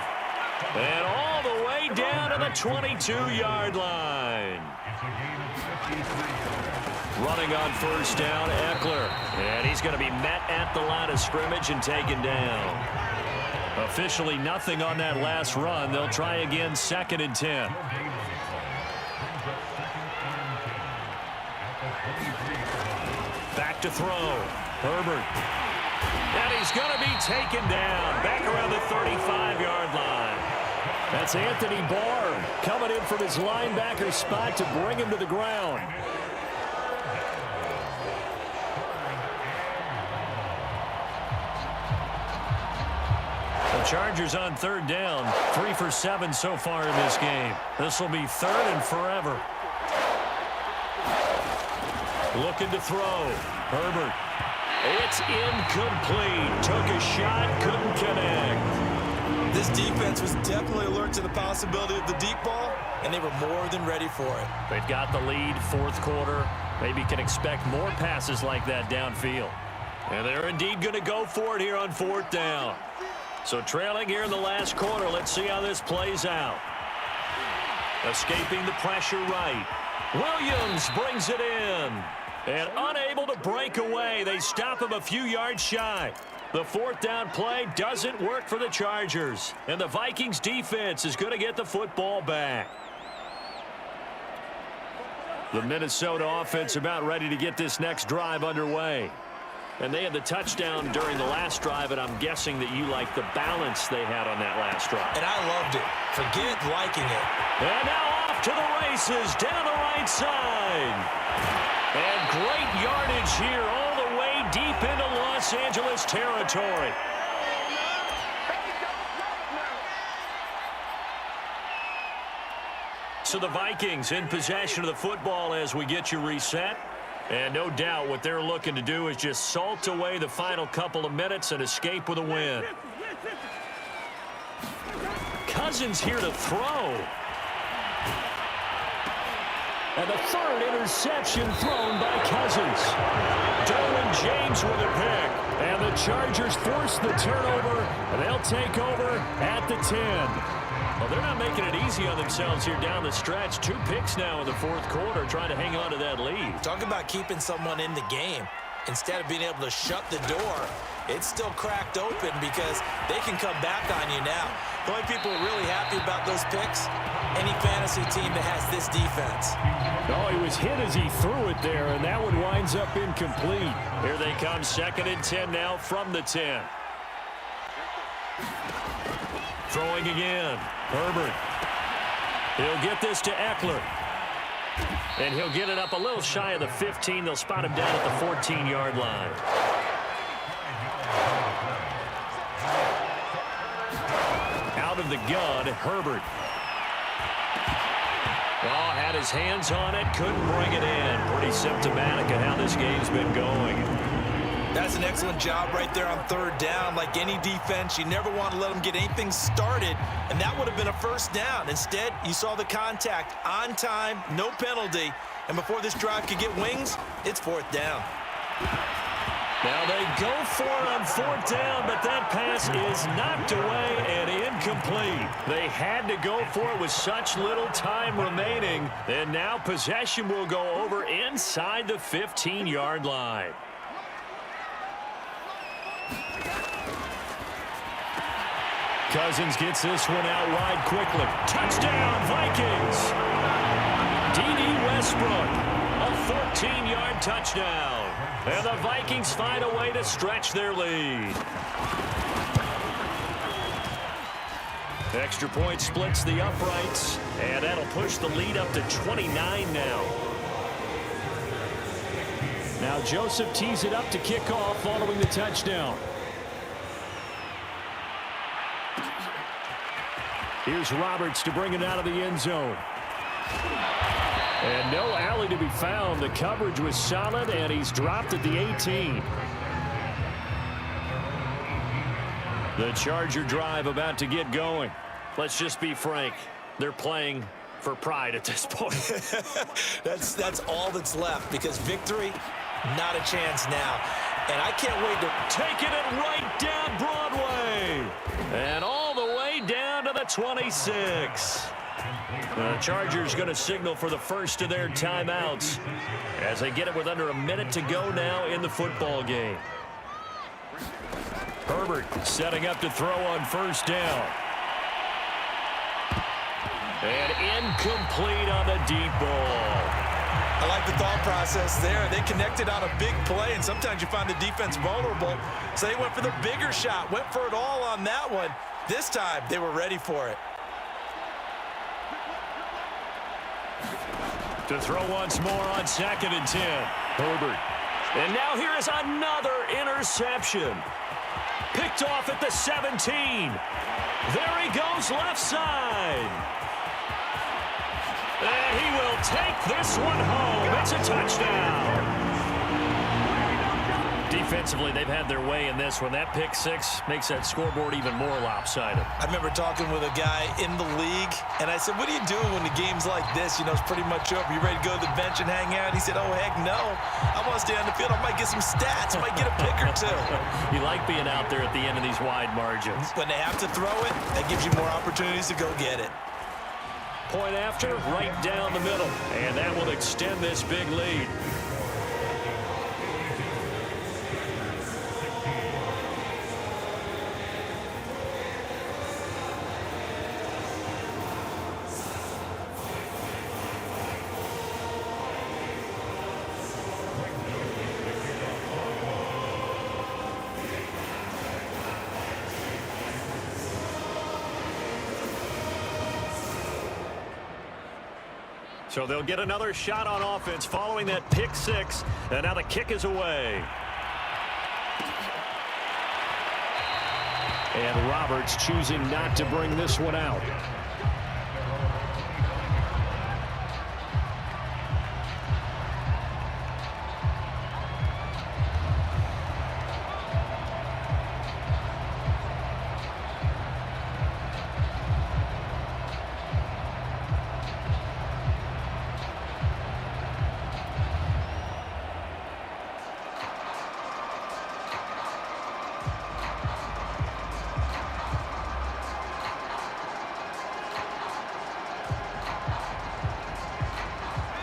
And all the way down to the 22-yard line. Running on first down, Eckler. And he's going to be met at the line of scrimmage and taken down. Officially nothing on that last run. They'll try again, 2nd and 10. Back to throw. Herbert. And he's going to be taken down. Back around the 35-yard line. That's Anthony Barr coming in from his linebacker spot to bring him to the ground. The Chargers on 3rd down, 3 for 7 so far in this game. This will be 3rd and forever. Looking to throw. Herbert. It's incomplete. Took a shot, couldn't connect. This defense was definitely alert to the possibility of the deep ball, and they were more than ready for it. They've got the lead, 4th quarter. Maybe can expect more passes like that downfield. And they're indeed going to go for it here on 4th down. So trailing here in the last quarter, let's see how this plays out. Escaping the pressure right. Williams brings it in. And unable to break away, they stop him a few yards shy. The 4th down play doesn't work for the Chargers. And the Vikings defense is going to get the football back. The Minnesota offense about ready to get this next drive underway. And they had the touchdown during the last drive, and I'm guessing that you like the balance they had on that last drive. And I loved it. Forget liking it. And now off to the races down the right side. And great yardage here all the way deep into Los Angeles territory. So the Vikings in possession of the football as we get you reset. And no doubt what they're looking to do is just salt away the final couple of minutes and escape with a win. Cousins here to throw. And the 3rd interception thrown by Cousins. Derwin James with a pick. And the Chargers force the turnover, and they'll take over at the 10. Well, they're not making it easy on themselves here down the stretch. 2 picks now in the 4th quarter, trying to hang on to that lead. Talk about keeping someone in the game. Instead of being able to shut the door, it's still cracked open because they can come back on you now. The only people really happy about those picks, any fantasy team that has this defense. Oh, he was hit as he threw it there, and that one winds up incomplete. Here they come, 2nd and 10 now from the 10. Throwing again. Herbert. He'll get this to Eckler. And he'll get it up a little shy of the 15. They'll spot him down at the 14-yard line. Out of the gun, Herbert. Oh, had his hands on it, couldn't bring it in. Pretty symptomatic of how this game's been going. That's an excellent job right there on 3rd down. Like any defense, you never want to let them get anything started, and that would have been a 1st down. Instead, you saw the contact on time, no penalty, and before this drive could get wings, it's 4th down. Now they go for it on 4th down, but that pass is knocked away and incomplete. They had to go for it with such little time remaining, and now possession will go over inside the 15-yard line. Cousins gets this one out wide quickly. Touchdown, Vikings! D.D. Westbrook, a 14-yard touchdown. And the Vikings find a way to stretch their lead. Extra point splits the uprights, and that'll push the lead up to 29 now. Now Joseph tees it up to kick off following the touchdown. Here's Roberts to bring it out of the end zone. And no alley to be found. The coverage was solid, and he's dropped at the 18. The Charger drive about to get going. Let's just be frank. They're playing for pride at this point. That's all that's left, because victory, not a chance now. And I can't wait to taking it right down Broadway. And all the way down to the 26. The Chargers going to signal for the first of their timeouts as they get it with under a minute to go now in the football game. Herbert setting up to throw on 1st down. And incomplete on the deep ball. I like the thought process there. They connected on a big play, and sometimes you find the defense vulnerable. So they went for the bigger shot, went for it all on that one. This time, they were ready for it. To throw once more on 2nd and 10. Herbert. And now here is another interception. Picked off at the 17. There he goes left side. And he will take this one home. It's a touchdown. Defensively, they've had their way in this one. That pick 6 makes that scoreboard even more lopsided. I remember talking with a guy in the league, and I said, what are you doing when the game's like this? You know, it's pretty much over. You ready to go to the bench and hang out? He said, oh, heck no. I want to stay on the field. I might get some stats. I might get a pick or two. You like being out there at the end of these wide margins. When they have to throw it, that gives you more opportunities to go get it. Point after, right down the middle. And that will extend this big lead. So they'll get another shot on offense following that pick 6. And now the kick is away. And Roberts choosing not to bring this one out.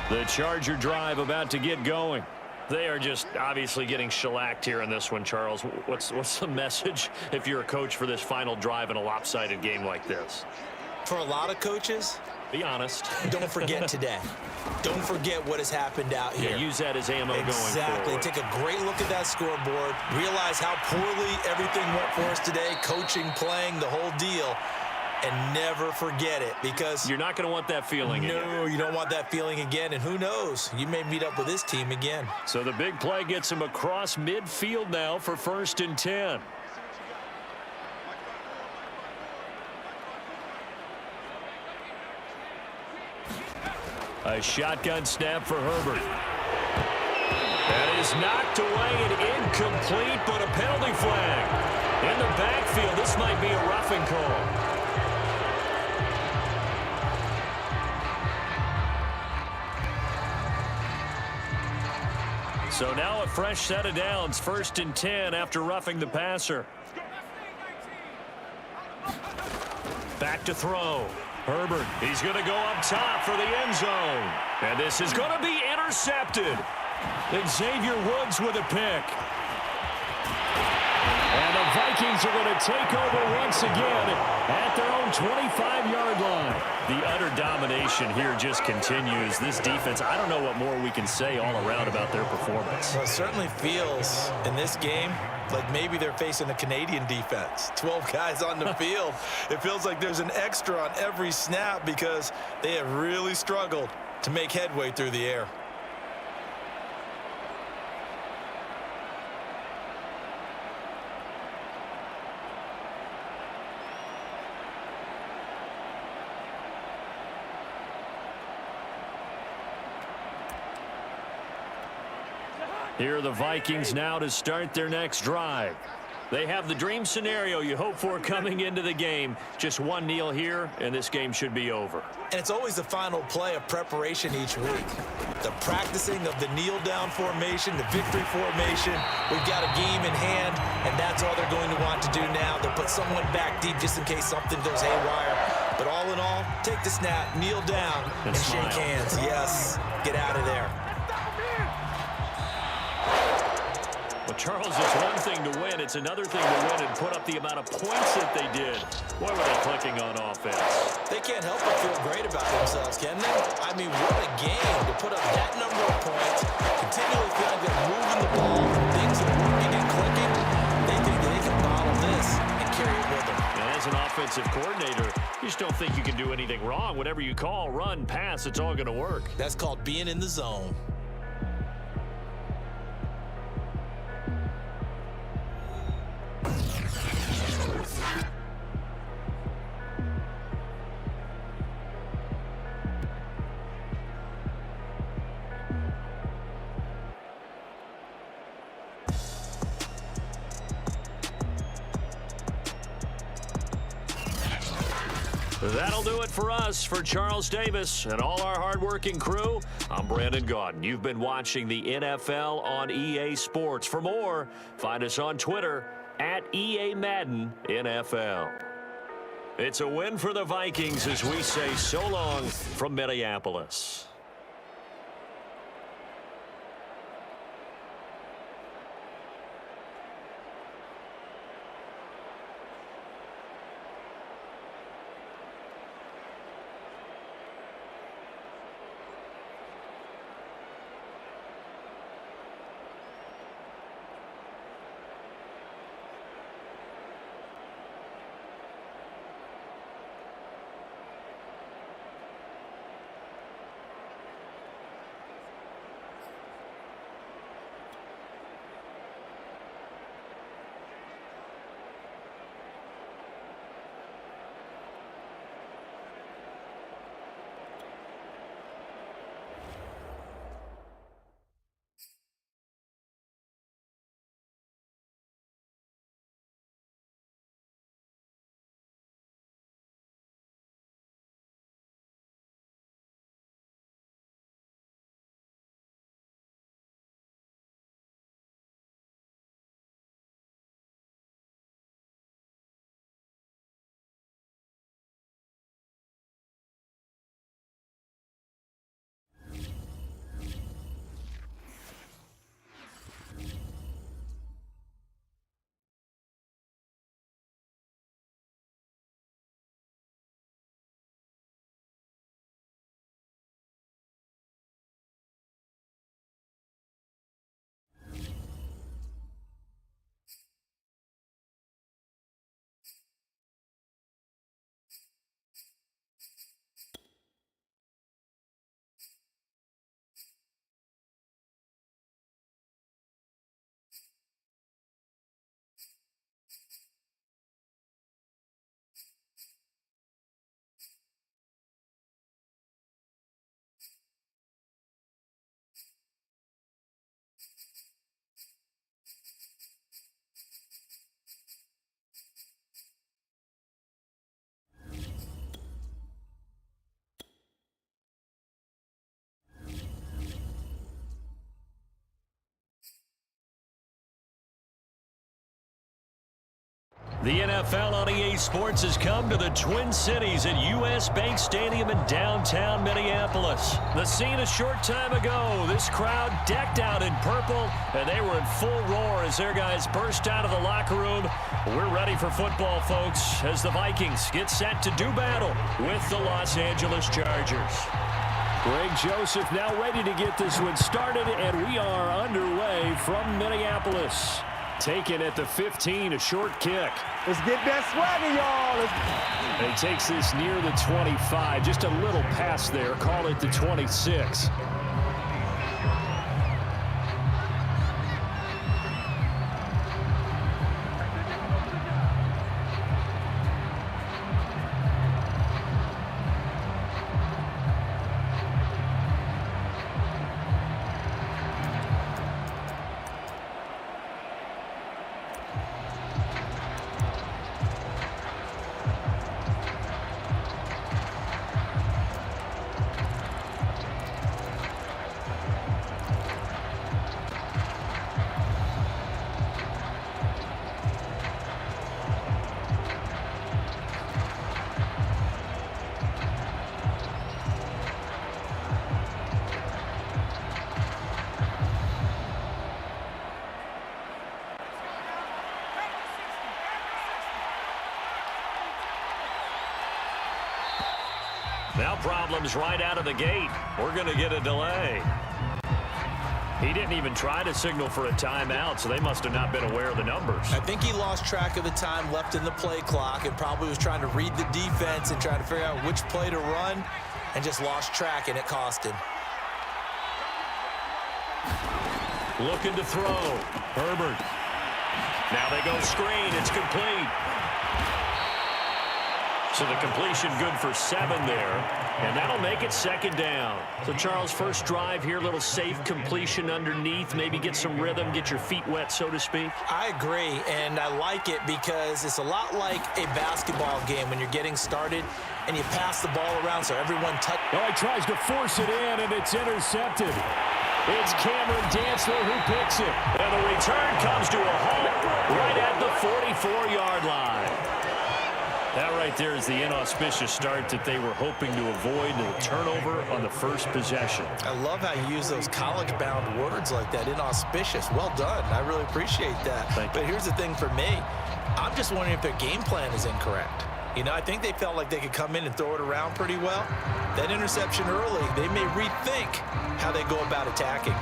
The Charger drive about to get going. They are just obviously getting shellacked here in this one, Charles. What's the message if you're a coach for this final drive in a lopsided game like this? For a lot of coaches, be honest. Don't forget today. Don't forget what has happened out here. Yeah, use that as ammo going forward. Exactly. Take a great look at that scoreboard. Realize how poorly everything went for us today. Coaching, playing, the whole deal. And never forget it, because you're not going to want that feeling again. No, you don't want that feeling again. And who knows? You may meet up with this team again. So the big play gets him across midfield now for 1st and 10. A shotgun snap for Herbert. That is knocked away and incomplete, but a penalty flag. In the backfield, this might be a roughing call. So now a fresh set of downs, 1st and 10 after roughing the passer. Back to throw. Herbert, he's going to go up top for the end zone. And this is going to be intercepted. Xavier Woods with a pick. And the Vikings are going to take over once again at their own 25-yard line. The utter domination here just continues. This defense, I don't know what more we can say all around about their performance. Well, it certainly feels in this game like maybe they're facing a Canadian defense. 12 guys on the field. It feels like there's an extra on every snap because they have really struggled to make headway through the air. Here are the Vikings now to start their next drive. They have the dream scenario you hope for coming into the game. Just one kneel here, and this game should be over. And it's always the final play of preparation each week. The practicing of the kneel-down formation, the victory formation. We've got a game in hand, and that's all they're going to want to do now. They'll put someone back deep just in case something goes haywire. But all in all, take the snap, kneel down, and shake hands. Yes, get out of there. Well, Charles, it's one thing to win. It's another thing to win and put up the amount of points that they did. Boy, were they clicking on offense. They can't help but feel great about themselves, can they? I mean, what a game to put up that number of points, continually feel like they're moving the ball, things are working and clicking. They think that they can bottle this and carry it with them. And as an offensive coordinator, you just don't think you can do anything wrong. Whatever you call, run, pass, it's all going to work. That's called being in the zone. That'll do it for us. For Charles Davis and all our hardworking crew, I'm Brandon Gaudin. You've been watching the NFL on EA Sports. For more, find us on Twitter at EA Madden NFL. It's a win for the Vikings as we say so long from Minneapolis. The NFL on EA Sports has come to the Twin Cities at US Bank Stadium in downtown Minneapolis. The scene a short time ago. This crowd decked out in purple, and they were in full roar as their guys burst out of the locker room. We're ready for football, folks, as the Vikings get set to do battle with the Los Angeles Chargers. Greg Joseph now ready to get this one started, and we are underway from Minneapolis. Taken at the 15, a short kick. Let's get that swagger, y'all. And he takes this near the 25. Just a little pass there. Call it the 26. Now problems right out of the gate. We're going to get a delay. He didn't even try to signal for a timeout, so they must have not been aware of the numbers. I think he lost track of the time left in the play clock and probably was trying to read the defense and trying to figure out which play to run and just lost track, and it cost him. Looking to throw. Herbert. Now they go screen. It's complete. So the completion good for 7 there, and that'll make it second down. So, Charles, first drive here, little safe completion underneath, maybe get some rhythm, get your feet wet, so to speak. I agree, and I like it because it's a lot like a basketball game when you're getting started and you pass the ball around so everyone touches. Oh, he tries to force it in, and it's intercepted. It's Cameron Dantzler who picks it, and the return comes to a halt right at the 44-yard line. That right there is the inauspicious start that they were hoping to avoid, the turnover on the first possession. I love how you use those college-bound words like that, inauspicious. Well done. I really appreciate that. But here's the thing for me. I'm just wondering if their game plan is incorrect. You know, I think they felt like they could come in and throw it around pretty well. That interception early, they may rethink how they go about attacking.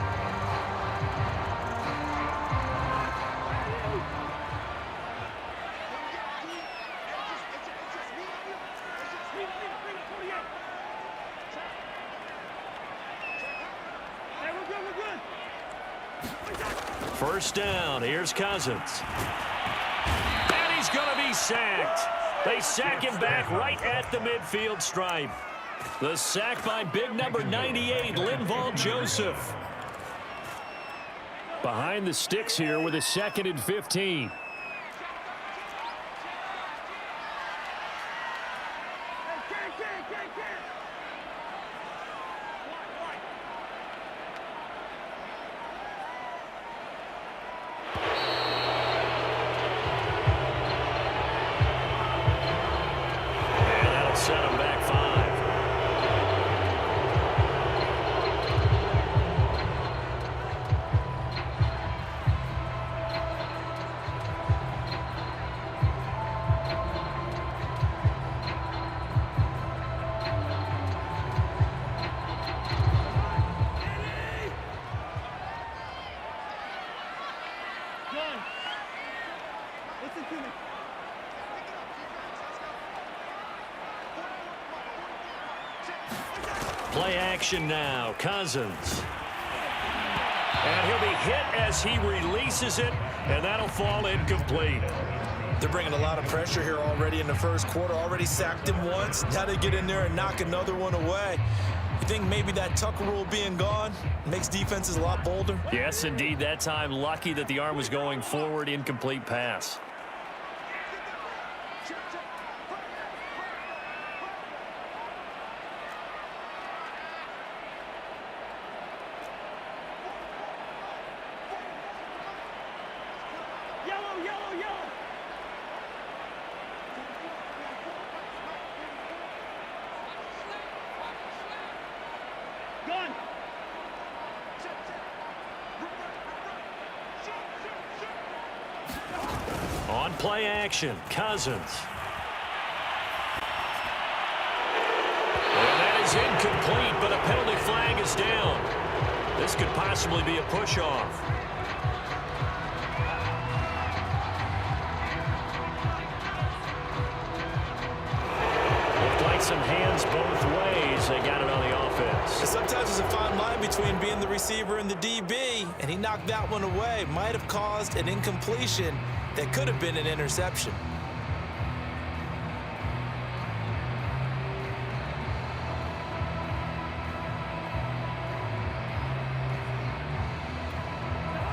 First down, here's Cousins. And he's going to be sacked. They sack him back right at the midfield stripe. The sack by big number 98, Linval Joseph. Behind the sticks here with a 2nd and 15. Set him back 5. Listen to me. Play action now. Cousins. And he'll be hit as he releases it, and that'll fall incomplete. They're bringing a lot of pressure here already in the first quarter. Already sacked him once. Now they get in there and knock another one away. You think maybe that Tucker rule being gone makes defenses a lot bolder? Yes, indeed. That time, lucky that the arm was going forward. Incomplete pass. action. Cousins. And that is incomplete, but a penalty flag is down. This could possibly be a push-off. Looked like some hands both ways. They got it on the offense. Sometimes there's a fine line between being the receiver and the DB, and he knocked that one away. Might have caused an incompletion that could have been an interception.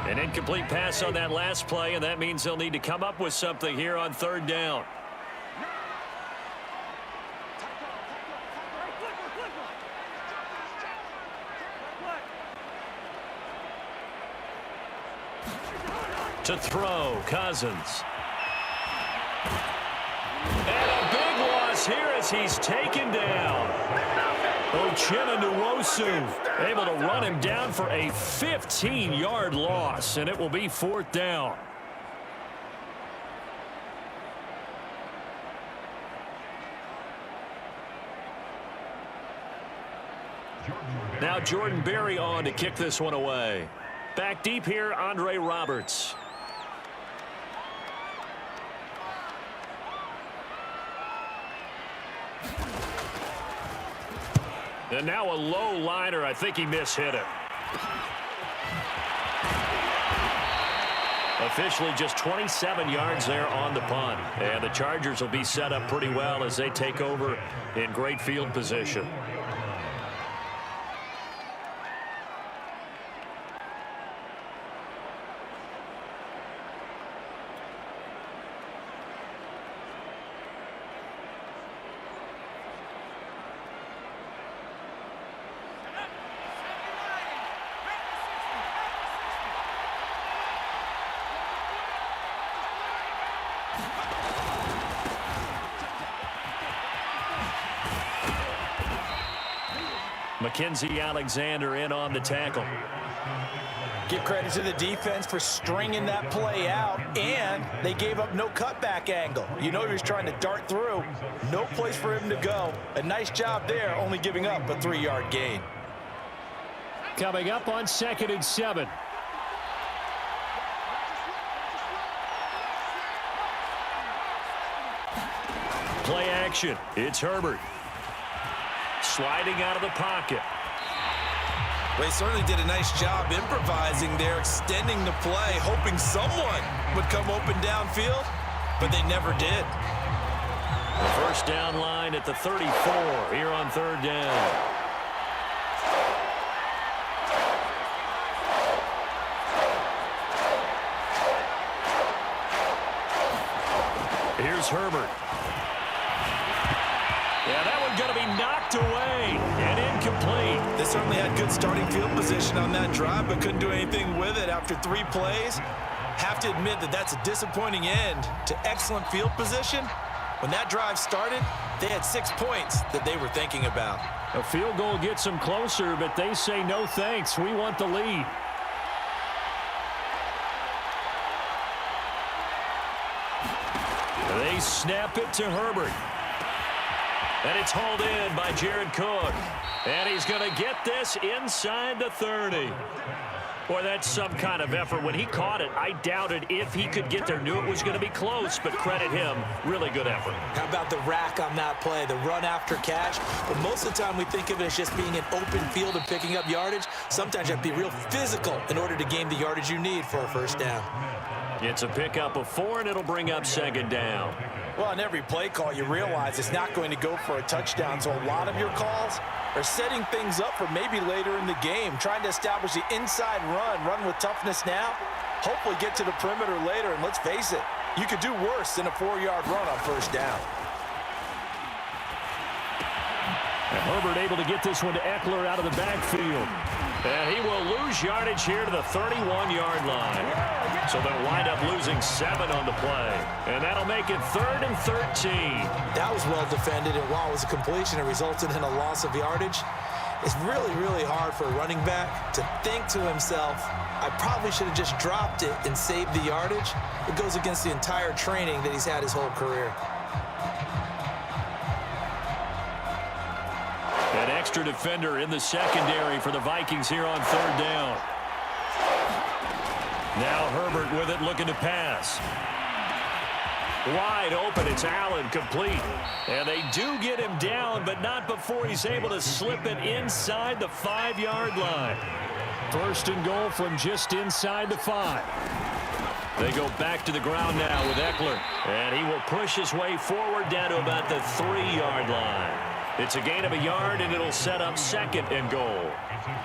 An incomplete pass on that last play, and that means they'll need to come up with something here on third down. To throw, Cousins. And a big loss here as he's taken down. Uchenna able to run him down for a 15-yard loss, and it will be fourth down. Now Jordan Berry on to kick this one away. Back deep here, Andre Roberts. And now a low liner. I think he mishit it. Officially just 27 yards there on the punt. And the Chargers will be set up pretty well as they take over in great field position. Mackenzie Alexander in on the tackle. Give credit to the defense for stringing that play out, and they gave up no cutback angle. You know he was trying to dart through. No place for him to go. A nice job there, only giving up a 3-yard gain. Coming up on 2nd and 7. Play action. It's Herbert. Sliding out of the pocket. Well, he certainly did a nice job improvising there, extending the play, hoping someone would come open downfield, but they never did. The first down line at the 34 here on third down. Here's Herbert. Yeah, that one's going to be knocked away and incomplete. They certainly had good starting field position on that drive, but couldn't do anything with it after 3 plays. Have to admit that that's a disappointing end to excellent field position. When that drive started, they had 6 points that they were thinking about. A field goal gets them closer, but they say no thanks. We want the lead. They snap it to Herbert. And it's hauled in by Jared Cook. And he's going to get this inside the 30. Boy, that's some kind of effort. When he caught it, I doubted if he could get there. Knew it was going to be close, but credit him. Really good effort. How about the rack on that play, the run after catch? But most of the time we think of it as just being an open field and picking up yardage. Sometimes you have to be real physical in order to gain the yardage you need for a first down. It's a pickup of 4, and it'll bring up 2nd down. Well, on every play call, you realize it's not going to go for a touchdown, so a lot of your calls are setting things up for maybe later in the game, trying to establish the inside run with toughness now, hopefully get to the perimeter later, and let's face it, you could do worse than a 4-yard run on first down. And Herbert able to get this one to Eckler out of the backfield. And he will lose yardage here to the 31-yard line. So they'll wind up losing 7 on the play. And that'll make it 3rd and 13. That was well defended, and while it was a completion, it resulted in a loss of yardage. It's really, really hard for a running back to think to himself, I probably should have just dropped it and saved the yardage. It goes against the entire training that he's had his whole career. An extra defender in the secondary for the Vikings here on third down. Now Herbert with it, looking to pass. Wide open, it's Allen, complete. And they do get him down, but not before he's able to slip it inside the 5-yard line. First and goal from just inside the 5. They go back to the ground now with Eckler. And he will push his way forward down to about the 3-yard line. It's a gain of a yard, and it'll set up second and goal.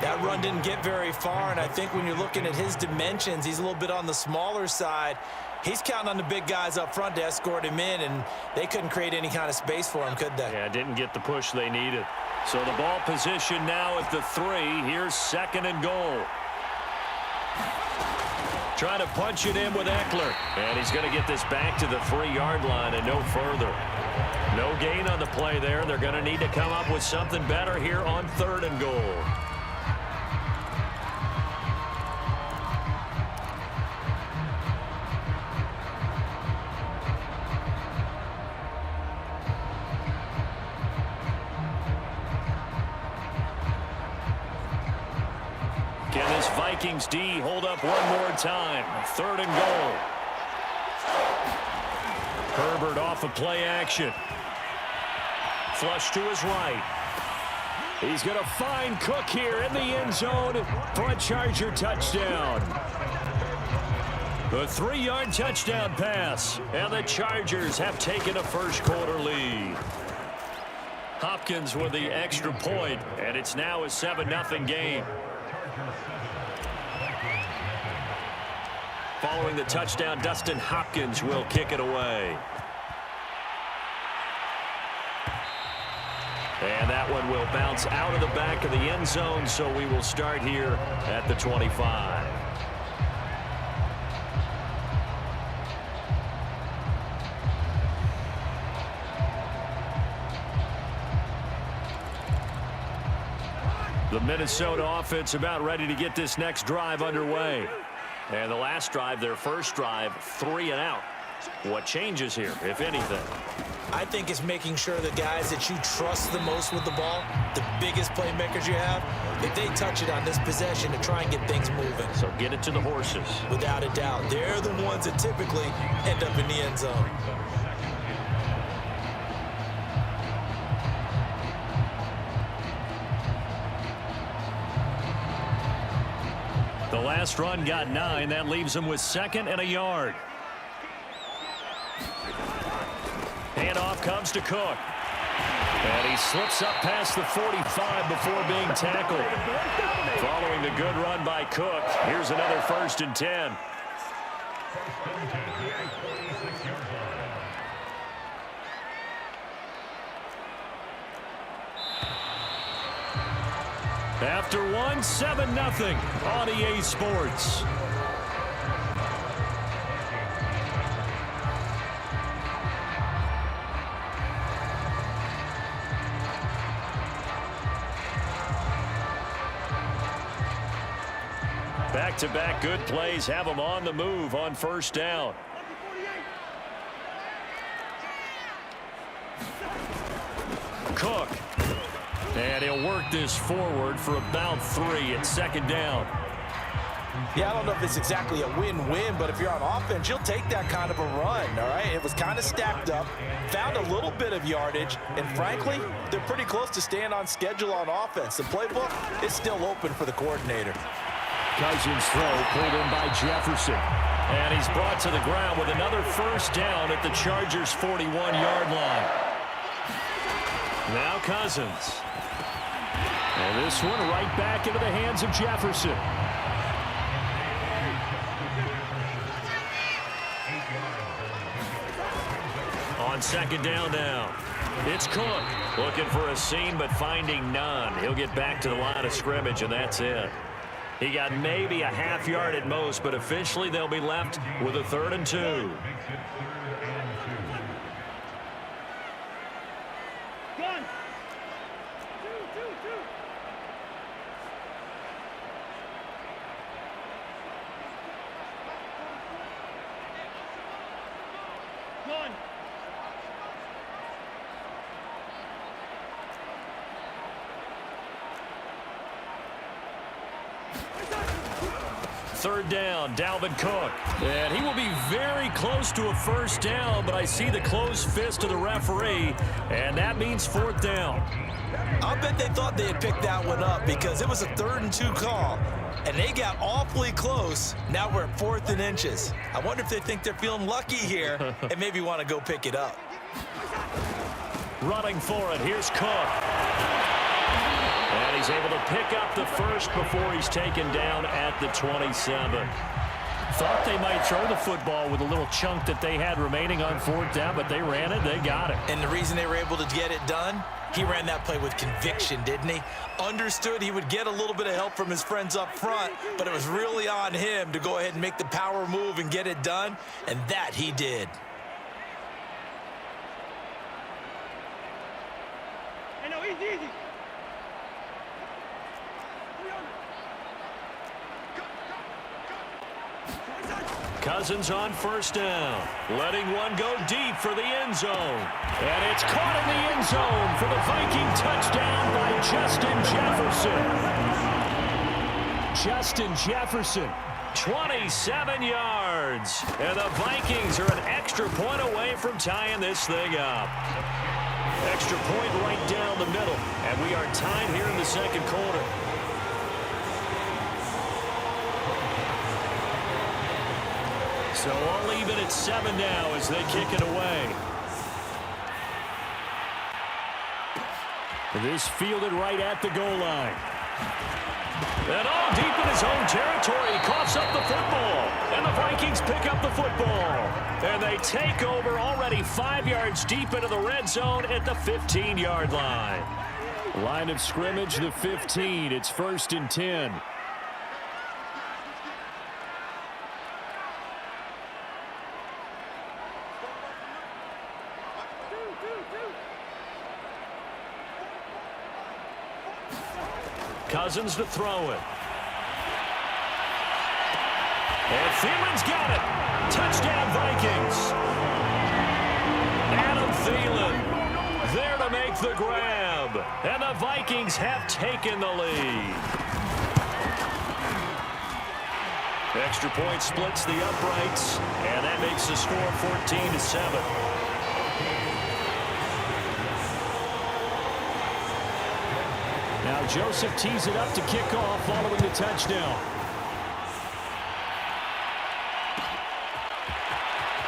That run didn't get very far, and I think when you're looking at his dimensions, he's a little bit on the smaller side. He's counting on the big guys up front to escort him in, and they couldn't create any kind of space for him, could they? Yeah, didn't get the push they needed. So the ball position now at the 3. Here's second and goal. Trying to punch it in with Eckler. And he's going to get this back to the 3-yard line and no further. No gain on the play there. They're going to need to come up with something better here on third and goal. Can this Vikings D hold up one more time? Third and goal. Herbert off of play action. Flush to his right. He's going to find Cook here in the end zone for a Charger touchdown. The 3-yard touchdown pass, and the Chargers have taken a first-quarter lead. Hopkins with the extra point, and it's now a 7-0 game. Following the touchdown, Dustin Hopkins will kick it away. And that one will bounce out of the back of the end zone, so we will start here at the 25. The Minnesota offense about ready to get this next drive underway. And the last drive, their first drive, 3 and out. What changes here, if anything? I think it's making sure the guys that you trust the most with the ball, the biggest playmakers you have, if they touch it on this possession to try and get things moving. So get it to the horses. Without a doubt. They're the ones that typically end up in the end zone. The last run got 9. That leaves him with 2nd and a yard. Handoff comes to Cook. And he slips up past the 45 before being tackled. Following the good run by Cook, here's another 1st and 10. After one, 7-0 on EA Sports. Back-to-back good plays have them on the move on first down. Cook. And he'll work this forward for about 3 at 2nd down. Yeah, I don't know if it's exactly a win-win, but if you're on offense, you'll take that kind of a run, all right? It was kind of stacked up, found a little bit of yardage, and frankly, they're pretty close to staying on schedule on offense. The playbook is still open for the coordinator. Cousins throw pulled in by Jefferson. And he's brought to the ground with another first down at the Chargers' 41-yard line. Now Cousins. And this one right back into the hands of Jefferson. On 2nd down now. It's Cook looking for a seam but finding none. He'll get back to the line of scrimmage, and that's it. He got maybe a half yard at most, but officially they'll be left with a 3rd and 2. third down. Dalvin Cook. And he will be very close to a first down, but I see the closed fist of the referee, and that means fourth down. I'll bet they thought they had picked that one up because it was a 3rd and 2 call, and they got awfully close. Now we're at 4th and inches. I wonder if they think they're feeling lucky here and maybe want to go pick it up. Running for it. Here's Cook. And he's able to pick up the first before he's taken down at the 27. Thought they might throw the football with a little chunk that they had remaining on fourth down, but they ran it. They got it. And the reason they were able to get it done, he ran that play with conviction, didn't he? Understood he would get a little bit of help from his friends up front, but it was really on him to go ahead and make the power move and get it done, and that he did. Hey, no, easy. Cousins on first down, letting one go deep for the end zone. And it's caught in the end zone for the Viking touchdown by Justin Jefferson. Justin Jefferson, 27 yards. And the Vikings are an extra point away from tying this thing up. Extra point right down the middle. And we are tied here in the second quarter. So all even at 7 now as they kick it away. This fielded right at the goal line. And all deep in his own territory. He coughs up the football. And the Vikings pick up the football. And they take over already 5 yards deep into the red zone at the 15-yard line. Line of scrimmage, the 15. It's 1st and 10. Cousins to throw it. And Thielen's got it. Touchdown, Vikings. Adam Thielen there to make the grab. And the Vikings have taken the lead. Extra point splits the uprights. And that makes the score 14-7. Now Joseph tees it up to kick off following the touchdown.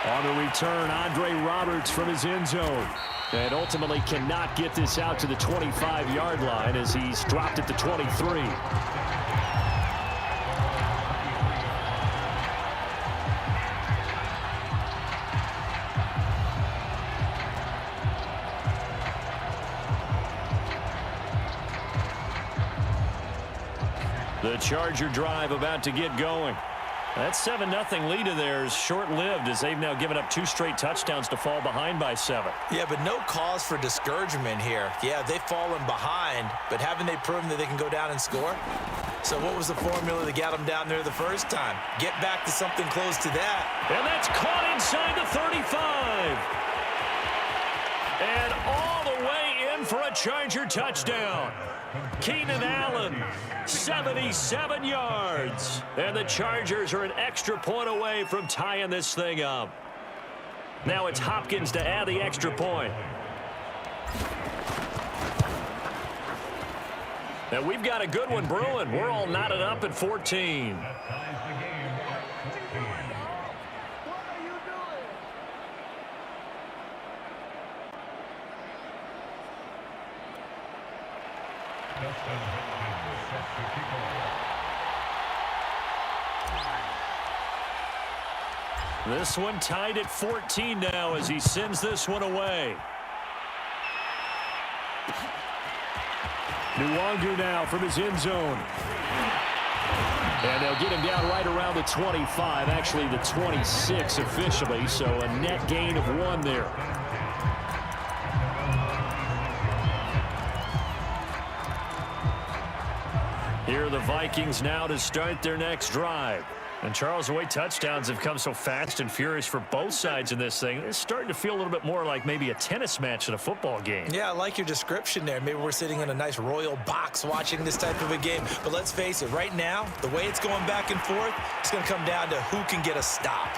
On the return, Andre Roberts from his end zone. And ultimately cannot get this out to the 25-yard line as he's dropped at the 23. The Charger drive about to get going. That 7-0 lead of theirs short-lived as they've now given up 2 straight touchdowns to fall behind by 7. Yeah, but no cause for discouragement here. Yeah, they've fallen behind, but haven't they proven that they can go down and score? So what was the formula that got them down there the first time? Get back to something close to that. And that's caught inside the 35. And all the way in for a Charger touchdown. Keenan Allen, 77 yards. And the Chargers are an extra point away from tying this thing up. Now it's Hopkins to add the extra point. Now we've got a good one brewing. We're all knotted up at 14. This one tied at 14 now as he sends this one away. Nwangu now from his end zone. And they'll get him down right around the 25, actually the 26 officially, so a net gain of 1 there. Here are the Vikings now to start their next drive. And, Charles, the way touchdowns have come so fast and furious for both sides in this thing, it's starting to feel a little bit more like maybe a tennis match in a football game. Yeah, I like your description there. Maybe we're sitting in a nice royal box watching this type of a game. But let's face it, right now, the way it's going back and forth, it's going to come down to who can get a stop.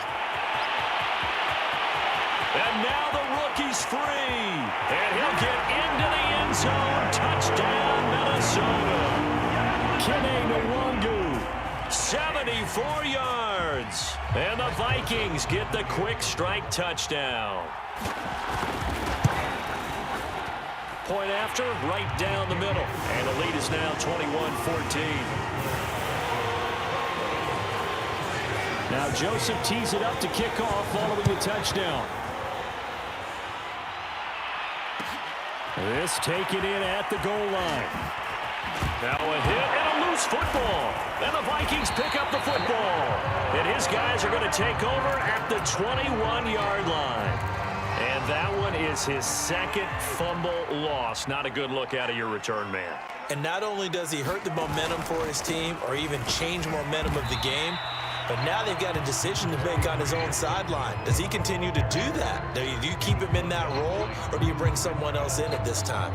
And now the rookie's free. And he'll get into the end zone. Touchdown, Minnesota. Kene Nwangu. 74 yards. And the Vikings get the quick strike touchdown. Point after, right down the middle. And the lead is now 21-14. Now Joseph tees it up to kick off following the touchdown. This taken in at the goal line. Now a hit and a loose football. And the Vikings pick up the football. And his guys are going to take over at the 21-yard line. And that one is his second fumble loss. Not a good look out of your return man. And not only does he hurt the momentum for his team or even change momentum of the game, but now they've got a decision to make on his own sideline. Does he continue to do that? Do you keep him in that role, or do you bring someone else in at this time?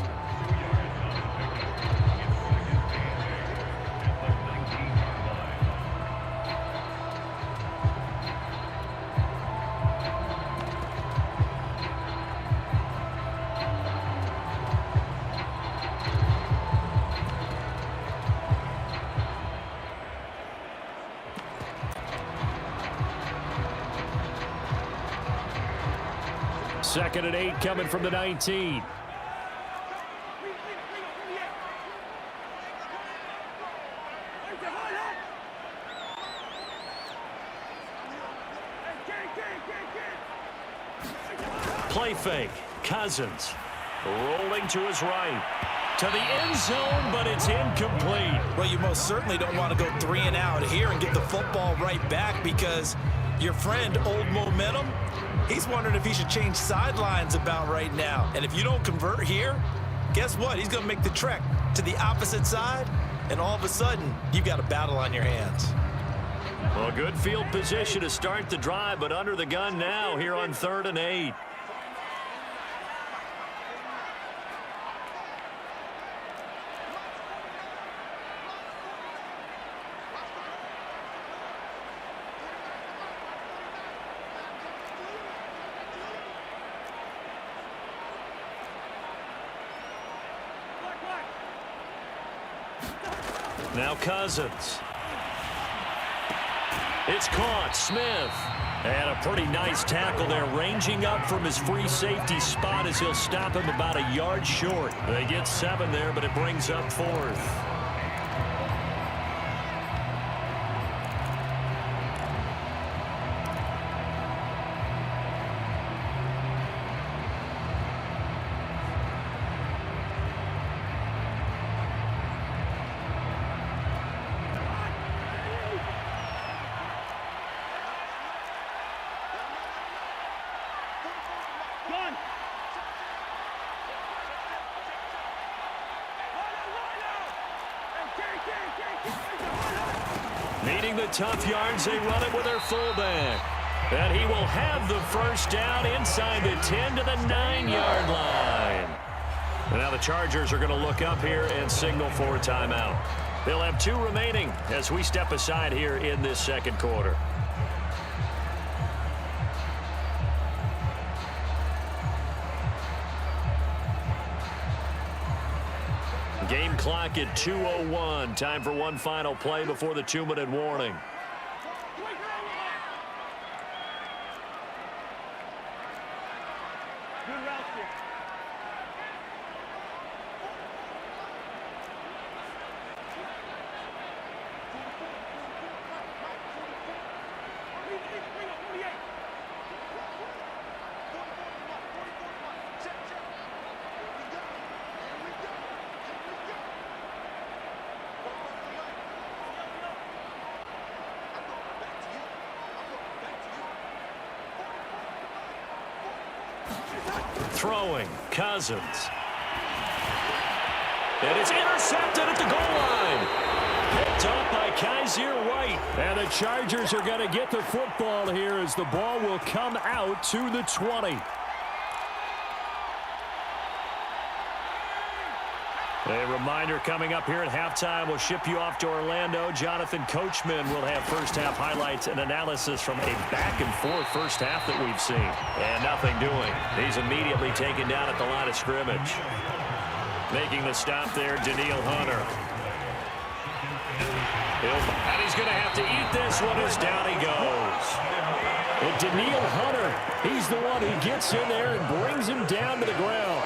Second and 8 coming from the 19. Play fake. Cousins rolling to his right. To the end zone, but it's incomplete. Well, you most certainly don't want to go 3 and out here and get the football right back, because your friend, Old Momentum, he's wondering if he should change sidelines about right now. And if you don't convert here, guess what? He's going to make the trek to the opposite side, and all of a sudden, you've got a battle on your hands. Well, good field position to start the drive, but under the gun now here on 3rd and 8. Now Cousins. It's caught. Smith. And a pretty nice tackle there, ranging up from his free safety spot as he'll stop him about a yard short. They get 7 there, but it brings up 4th. Needing the tough yards, they run it with their fullback. And he will have the first down inside the 10 to the 9-yard line. And now the Chargers are going to look up here and signal for a timeout. They'll have 2 remaining as we step aside here in this second quarter. Game clock at 2:01. Time for one final play before the 2-minute warning. Throwing, Cousins. And it's intercepted at the goal line. Picked up by Kaiser White. And the Chargers are going to get the football here as the ball will come out to the 20. A reminder coming up here at halftime. We'll ship you off to Orlando. Jonathan Coachman will have first-half highlights and analysis from a back-and-forth first half that we've seen. And nothing doing. He's immediately taken down at the line of scrimmage. Making the stop there, Danielle Hunter. And he's going to have to eat this one as down he goes. And Danielle Hunter, he's the one who gets in there and brings him down to the ground.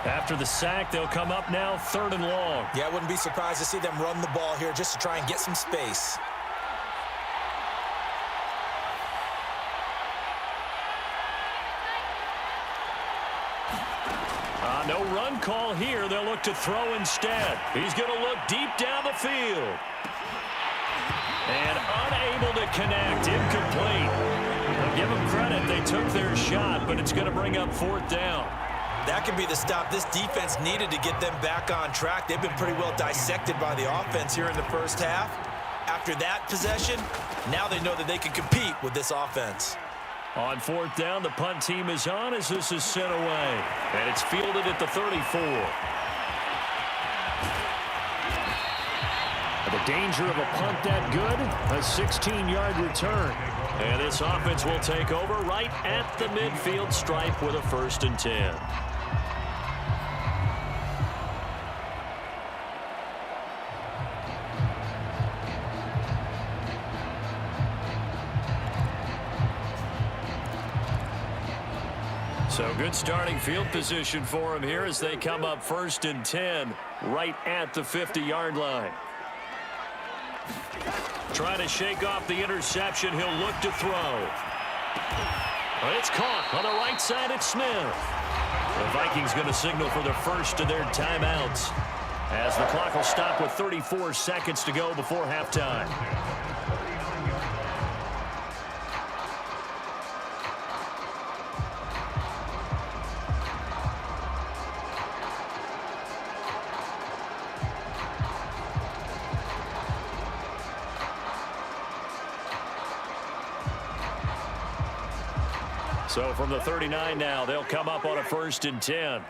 After the sack, they'll come up now 3rd and long. Yeah, I wouldn't be surprised to see them run the ball here just to try and get some space. No run call here. They'll look to throw instead. He's going to look deep down the field. And unable to connect. Incomplete. I'll give them credit. They took their shot, but it's going to bring up 4th down. That could be the stop this defense needed to get them back on track. They've been pretty well dissected by the offense here in the first half. After that possession, now they know that they can compete with this offense. On 4th down, the punt team is on as this is sent away. And it's fielded at the 34. The danger of a punt that good, a 16-yard return. And this offense will take over right at the midfield stripe with a 1st and 10. So good starting field position for him here as they come up 1st and 10 right at the 50-yard line. Trying to shake off the interception. He'll look to throw. It's caught on the right side. It's Smith. The Vikings going to signal for the first of their timeouts as the clock will stop with 34 seconds to go before halftime. So from the 39 now, they'll come up on a 1st and 10.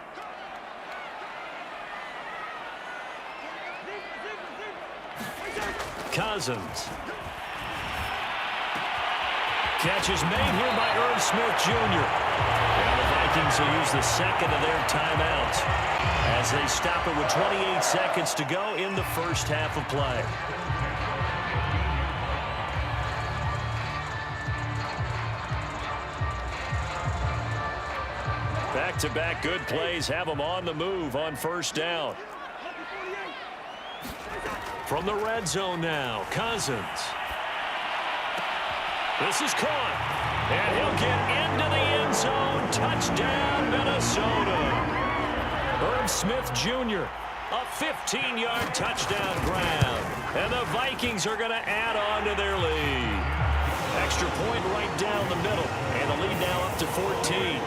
Cousins. Catch is made here by Irv Smith Jr. And the Vikings will use the second of their timeouts as they stop it with 28 seconds to go in the first half of play. Back-to-back good plays have them on the move on 1st down. From the red zone now, Cousins. This is caught. And he'll get into the end zone. Touchdown, Minnesota. Irv Smith Jr., a 15-yard touchdown grab. And the Vikings are going to add on to their lead. Extra point right down the middle. And the lead now up to 14.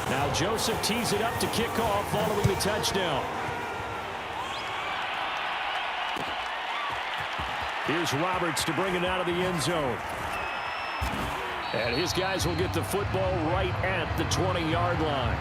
Now Joseph tees it up to kick off following the touchdown. Here's Roberts to bring it out of the end zone. And his guys will get the football right at the 20-yard line.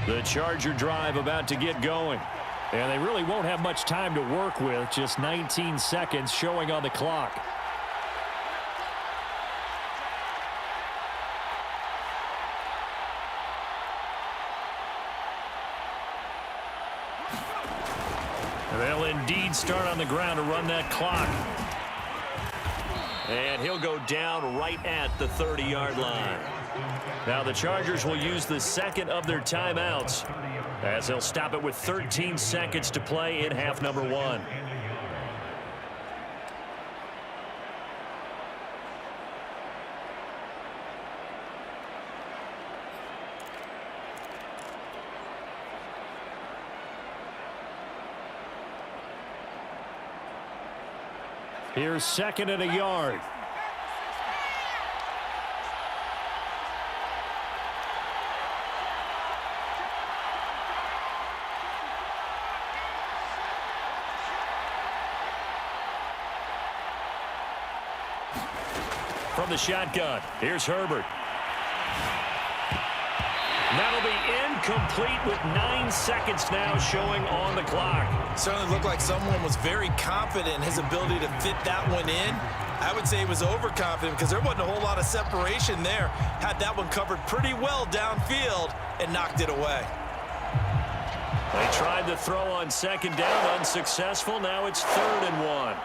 The Charger drive about to get going. And they really won't have much time to work with. Just 19 seconds showing on the clock. They'll indeed start on the ground to run that clock. And he'll go down right at the 30-yard line. Now the Chargers will use the second of their timeouts as they'll stop it with 13 seconds to play in half number 1. Here's 2nd and a yard. From the shotgun, here's Herbert. That'll be incomplete with 9 seconds now showing on the clock. Certainly looked like someone was very confident in his ability to fit that one in. I would say he was overconfident because there wasn't a whole lot of separation there. Had that one covered pretty well downfield and knocked it away. They tried the throw on 2nd down, unsuccessful. Now it's 3rd and 1.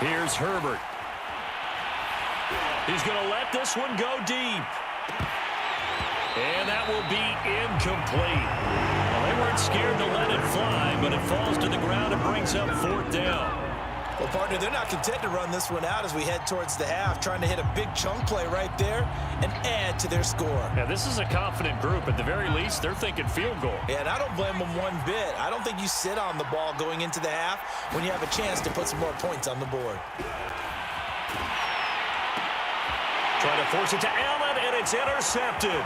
Here's Herbert. He's going to let this one go deep. And that will be incomplete. Well, they weren't scared to let it fly, but it falls to the ground and brings up 4th down. Well, partner, they're not content to run this one out as we head towards the half, trying to hit a big chunk play right there and add to their score. Yeah, this is a confident group. At the very least, they're thinking field goal. Yeah, and I don't blame them one bit. I don't think you sit on the ball going into the half when you have a chance to put some more points on the board. Trying to force it to Allen, and it's intercepted.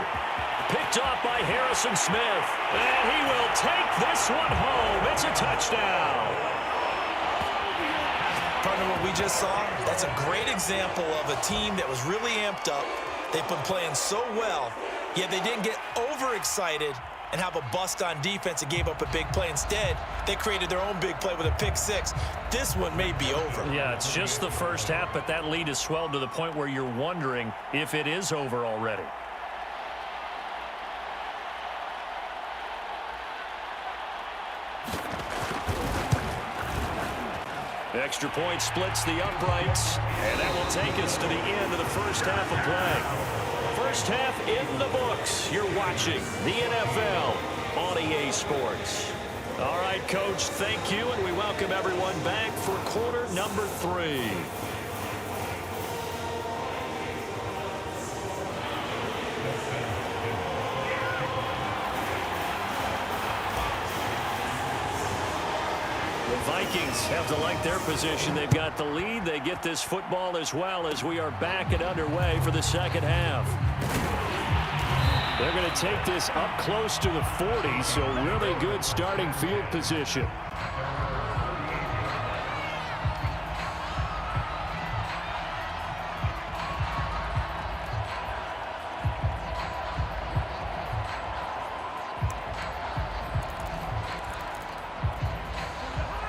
Picked off by Harrison Smith. And he will take this one home. It's a touchdown. Partner, what we just saw, that's a great example of a team that was really amped up. They've been playing so well, yet they didn't get overexcited and have a bust on defense and gave up a big play. Instead, they created their own big play with a pick-6. This one may be over. Yeah, it's just the first half, but that lead has swelled to the point where you're wondering if it is over already. Extra point splits the uprights, and that will take us to the end of the first half of play. First half in the books. You're watching the NFL on EA Sports. All right, Coach, thank you, and we welcome everyone back for quarter number 3. Vikings have to like their position. They've got the lead. They get this football as well as we are back and underway for the second half. They're going to take this up close to the 40, so really good starting field position.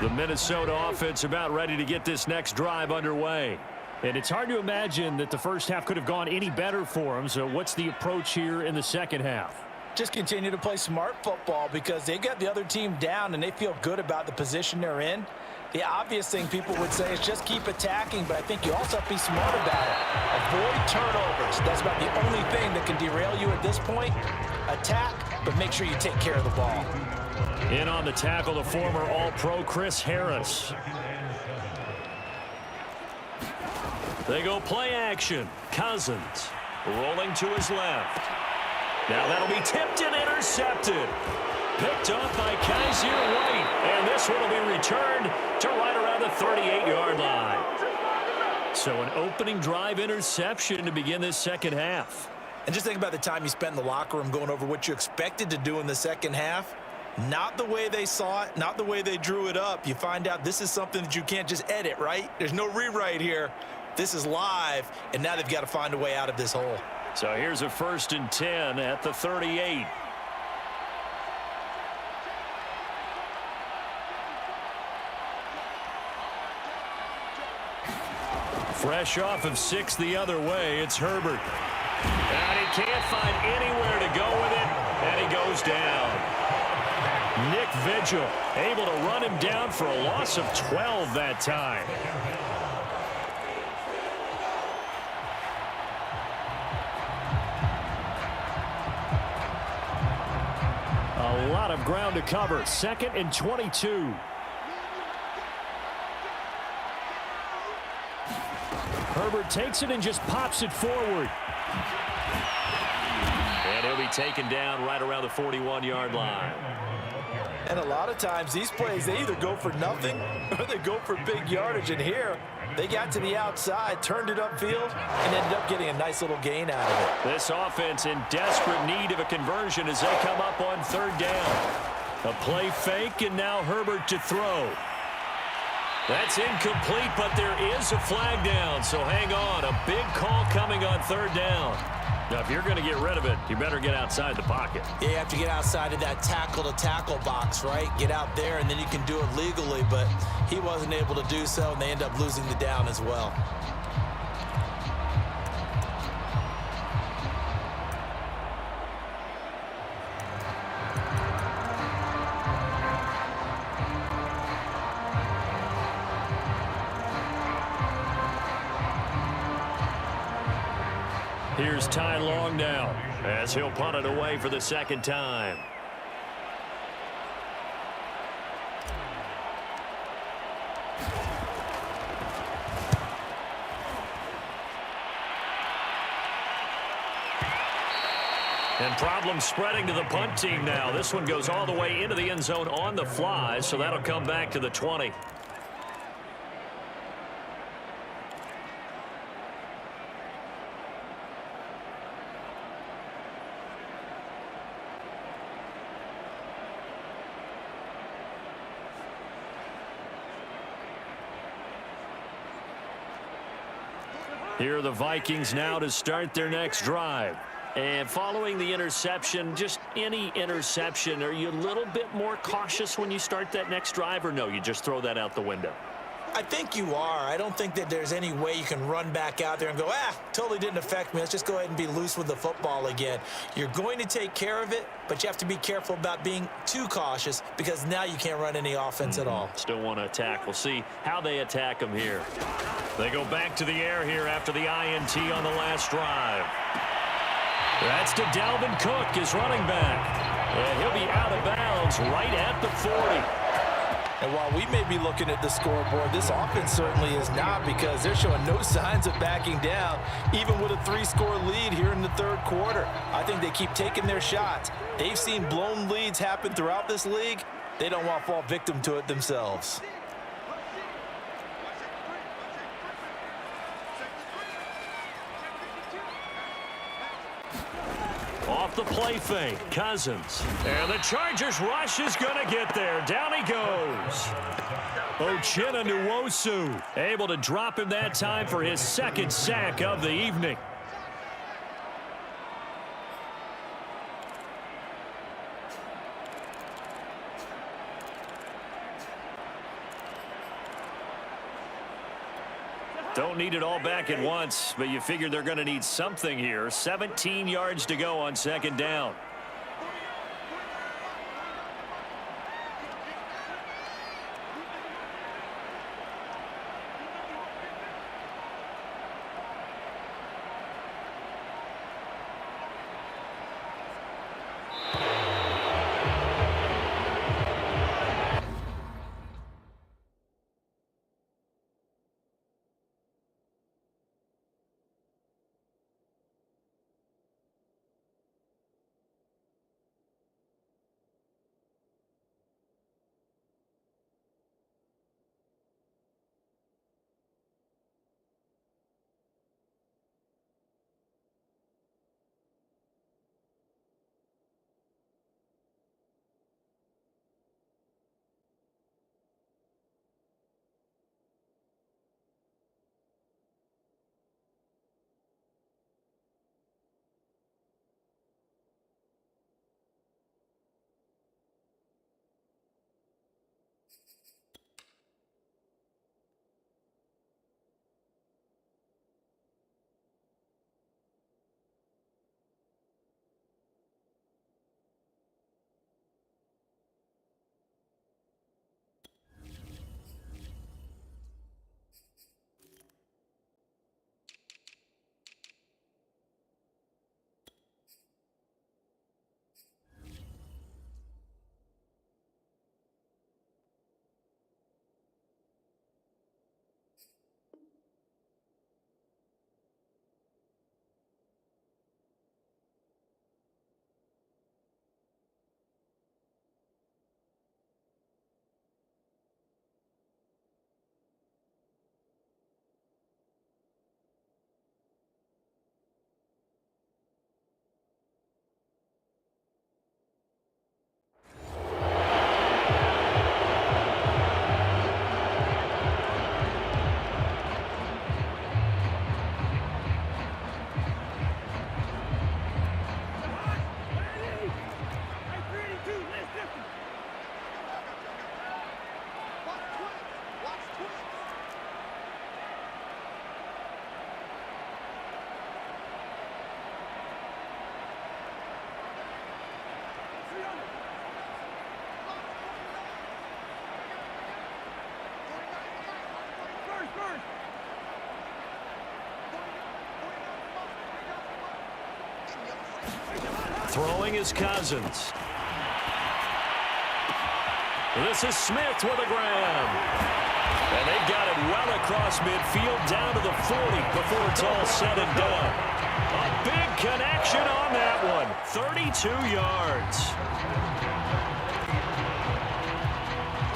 The Minnesota offense about ready to get this next drive underway. And it's hard to imagine that the first half could have gone any better for them. So what's the approach here in the second half? Just continue to play smart football because they got the other team down and they feel good about the position they're in. The obvious thing people would say is just keep attacking, but I think you also have to be smart about it. Avoid turnovers. That's about the only thing that can derail you at this point. Attack, but make sure you take care of the ball. In on the tackle, the former All-Pro Chris Harris. They go play action. Cousins rolling to his left. Now that'll be tipped and intercepted. Picked off by Kaiser White. And this one will be returned to right around the 38-yard line. So an opening drive interception to begin this second half. And just think about the time you spent in the locker room going over what you expected to do in the second half. Not the way they saw it, not the way they drew it up. You find out this is something that you can't just edit, right? There's no rewrite here. This is live, and now they've got to find a way out of this hole. So here's a 1st and 10 at the 38. Fresh off of 6 the other way, it's Herbert. And he can't find anywhere to go with it, and he goes down. Nick Vigil able to run him down for a loss of 12 that time. A lot of ground to cover. 2nd and 22. Herbert takes it and just pops it forward. And he'll be taken down right around the 41-yard line. And a lot of times these plays, they either go for nothing or they go for big yardage. And here, they got to the outside, turned it upfield, and ended up getting a nice little gain out of it. This offense in desperate need of a conversion as they come up on 3rd down. A play fake, and now Herbert to throw. That's incomplete, but there is a flag down, so hang on. A big call coming on 3rd down. Now, if you're going to get rid of it, you better get outside the pocket. Yeah, you have to get outside of that tackle-to-tackle box, right? Get out there, and then you can do it legally, but he wasn't able to do so, and they end up losing the down as well. Here's Ty Long now as he'll punt it away for the 2nd time. And problems spreading to the punt team now. This one goes all the way into the end zone on the fly, so that'll come back to the 20. Here are the Vikings now to start their next drive. And following the interception, just any interception, are you a little bit more cautious when you start that next drive, or no, you just throw that out the window? I think you are. I don't think that there's any way you can run back out there and go, totally didn't affect me. Let's just go ahead and be loose with the football again. You're going to take care of it, but you have to be careful about being too cautious because now you can't run any offense at all. Still want to attack. We'll see how they attack them here. They go back to the air here after the INT on the last drive. That's to Dalvin Cook, his running back. And he'll be out of bounds right at the 40. And while we may be looking at the scoreboard, this offense certainly is not, because they're showing no signs of backing down, even with a 3-score lead here in the 3rd quarter. I think they keep taking their shots. They've seen blown leads happen throughout this league. They don't want to fall victim to it themselves. Off the play fake, Cousins. And the Chargers rush is going to get there. Down he goes. Uchenna Nwosu able to drop him that time for his 2nd sack of the evening. Don't need it all back at once, but you figure they're going to need something here. 17 yards to go on 2nd down. Throwing is Cousins. This is Smith with a grab. And they've got it well across midfield down to the 40 before it's all said and done. A big connection on that one. 32 yards.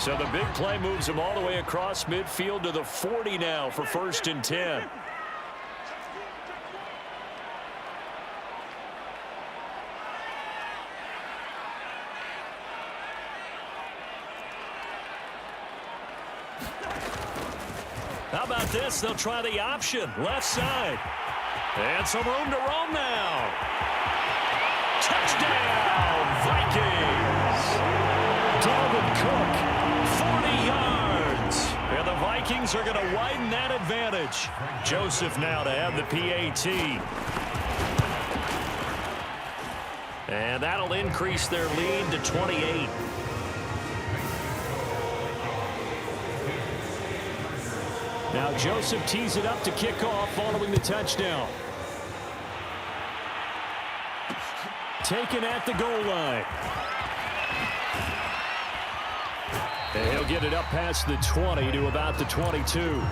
So the big play moves him all the way across midfield to the 40 now for 1st and 10. How about this? They'll try the option. Left side. And some room to roam now. Touchdown, Vikings. Dalvin Cook, 40 yards. And the Vikings are going to widen that advantage. Joseph now to have the PAT. And that'll increase their lead to 28. Now Joseph tees it up to kick off following the touchdown. Taken at the goal line. And he'll get it up past the 20 to about the 22.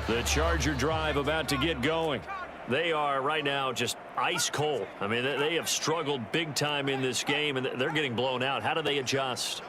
The Charger drive about to get going. They are right now just ice cold. I mean, they have struggled big time in this game, and they're getting blown out. How do they adjust?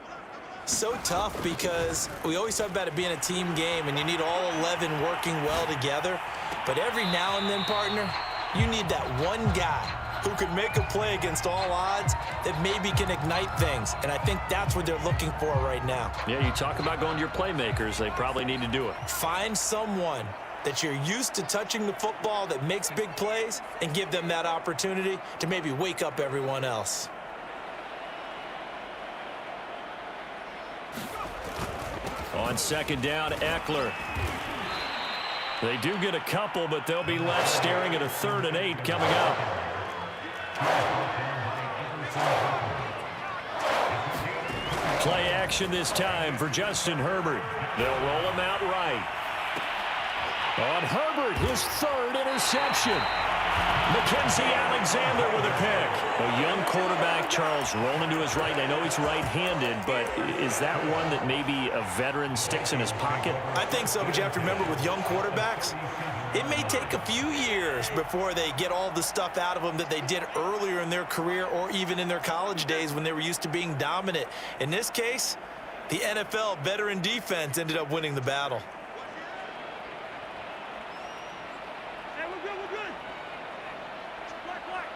So tough because we always talk about it being a team game, and you need all 11 working well together. But every now and then, partner, you need that one guy who can make a play against all odds that maybe can ignite things. And I think that's what they're looking for right now. Yeah, you talk about going to your playmakers. They probably need to do it. Find someone that you're used to touching the football that makes big plays and give them that opportunity to maybe wake up everyone else. On 2nd down, Eckler. They do get a couple, but they'll be left staring at a 3rd and 8 coming up. Play action this time for Justin Herbert. They'll roll him out right. On Herbert, his 3rd interception. Mackenzie Alexander with a pick. A young quarterback, Charles, rolling to his right. I know he's right-handed, but is that one that maybe a veteran sticks in his pocket? I think so, but you have to remember with young quarterbacks, it may take a few years before they get all the stuff out of them that they did earlier in their career or even in their college days when they were used to being dominant. In this case, the NFL veteran defense ended up winning the battle. Hey, we're good, we're good. Black.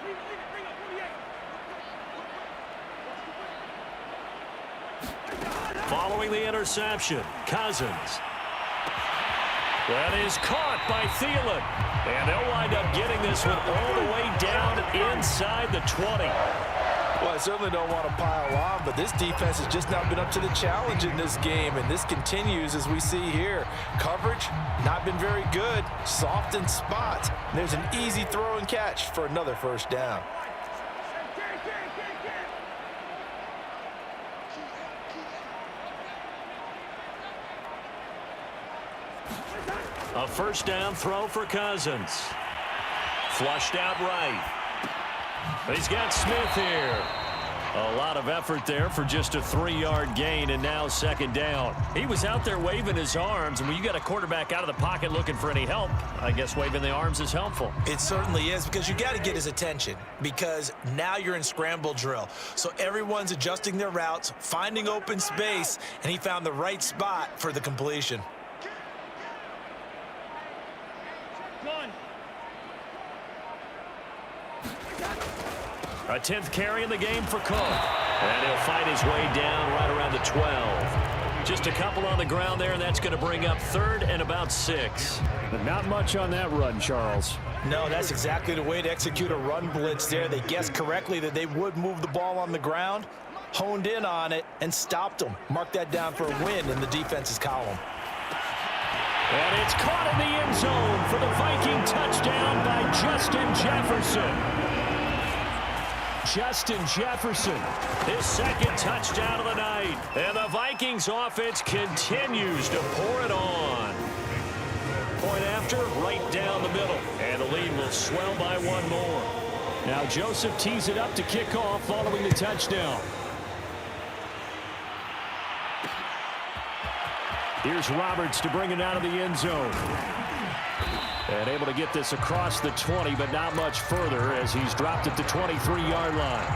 Leave it, bring up 48. Following the interception, Cousins. That is caught by Thielen. And they'll wind up getting this one all the way down inside the 20. Well, I certainly don't want to pile on, but this defense has just not been up to the challenge in this game, and this continues as we see here. Coverage, not been very good. Soft in spots. There's an easy throw and catch for another 1st down. A 1st down throw for Cousins. Flushed out right. He's got Smith here. A lot of effort there for just a 3-yard gain, and now 2nd down. He was out there waving his arms, and when you got a quarterback out of the pocket looking for any help, I guess waving the arms is helpful. It certainly is, because you got to get his attention, because now you're in scramble drill. So everyone's adjusting their routes, finding open space, and he found the right spot for the completion. A 10th carry in the game for Cook. And he'll fight his way down right around the 12. Just a couple on the ground there, and that's going to bring up 3rd and about 6. But not much on that run, Charles. No, that's exactly the way to execute a run blitz there. They guessed correctly that they would move the ball on the ground, honed in on it, and stopped them. Mark that down for a win in the defense's column. And it's caught in the end zone for the Viking touchdown by Justin Jefferson. Justin Jefferson, his second touchdown of the night. And the Vikings offense continues to pour it on. Point after, right down the middle. And the lead will swell by one more. Now Joseph tees it up to kick off following the touchdown. Here's Roberts to bring it out of the end zone. And able to get this across the 20, but not much further as he's dropped at the 23-yard line.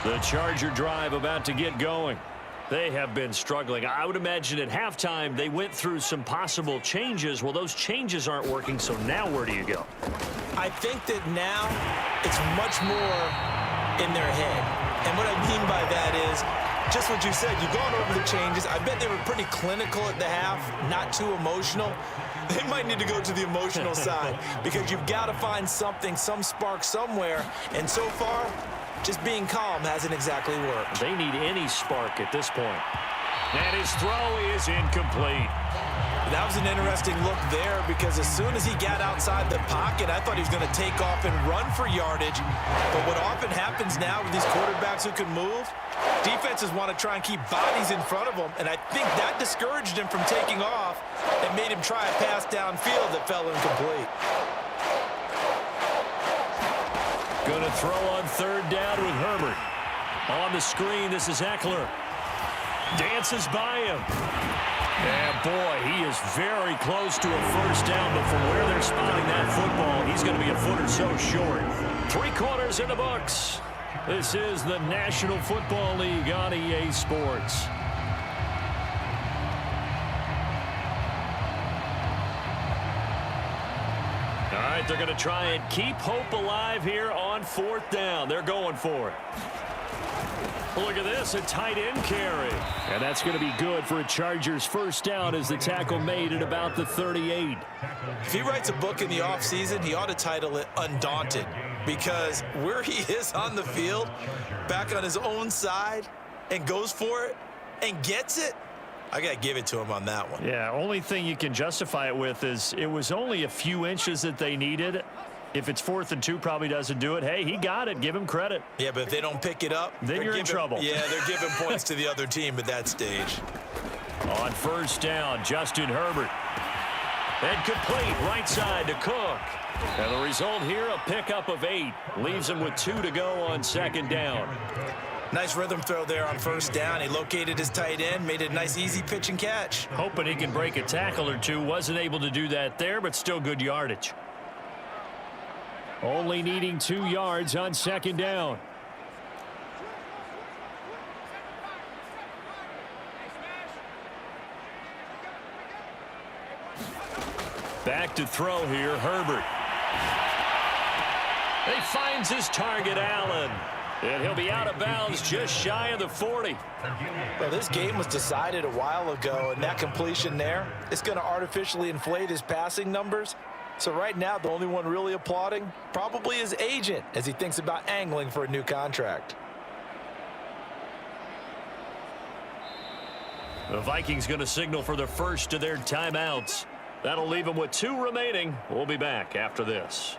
The Charger drive about to get going. They have been struggling. I would imagine at halftime they went through some possible changes. Well, those changes aren't working, so now where do you go? I think that now it's much more in their head. And what I mean by that is just what you said. You've gone over the changes. I bet they were pretty clinical at the half, not too emotional. They might need to go to the emotional side because you've got to find something, some spark somewhere. And so far, just being calm hasn't exactly worked. They need any spark at this point. And his throw is incomplete. That was an interesting look there because as soon as he got outside the pocket, I thought he was going to take off and run for yardage. But what often happens now with these quarterbacks who can move, defenses want to try and keep bodies in front of them, and I think that discouraged him from taking off and made him try a pass downfield that fell incomplete. Going to throw on third down with Herbert. On the screen, this is Eckler. Dances by him. And boy, he is very close to a first down, but from where they're spotting that football, he's going to be a foot or so short. 3 quarters in the books. This is the National Football League on EA Sports. All right, they're going to try and keep hope alive here on 4th down. They're going for it. Look at this, a tight end carry. And that's going to be good for a Chargers first down as the tackle made at about the 38. If he writes a book in the offseason, he ought to title it Undaunted, because where he is on the field, back on his own side, and goes for it and gets it, I got to give it to him on that one. Yeah, only thing you can justify it with is it was only a few inches that they needed. If it's 4th and 2, probably doesn't do it. Hey, he got it. Give him credit. Yeah, but if they don't pick it up, then you're in trouble. Yeah, they're giving points to the other team at that stage. On first down, Justin Herbert. And complete right side to Cook. And the result here, a pickup of 8. Leaves him with 2 to go on 2nd down. Nice rhythm throw there on first down. He located his tight end, made it a nice easy pitch and catch. Hoping he can break a tackle or two. Wasn't able to do that there, but still good yardage. Only needing 2 yards on 2nd down. Back to throw here, Herbert. He finds his target, Allen. And he'll be out of bounds just shy of the 40. Well, this game was decided a while ago, and that completion there is going to artificially inflate his passing numbers. So right now, the only one really applauding probably his agent as he thinks about angling for a new contract. The Vikings going to signal for the first of their timeouts. That'll leave them with 2 remaining. We'll be back after this.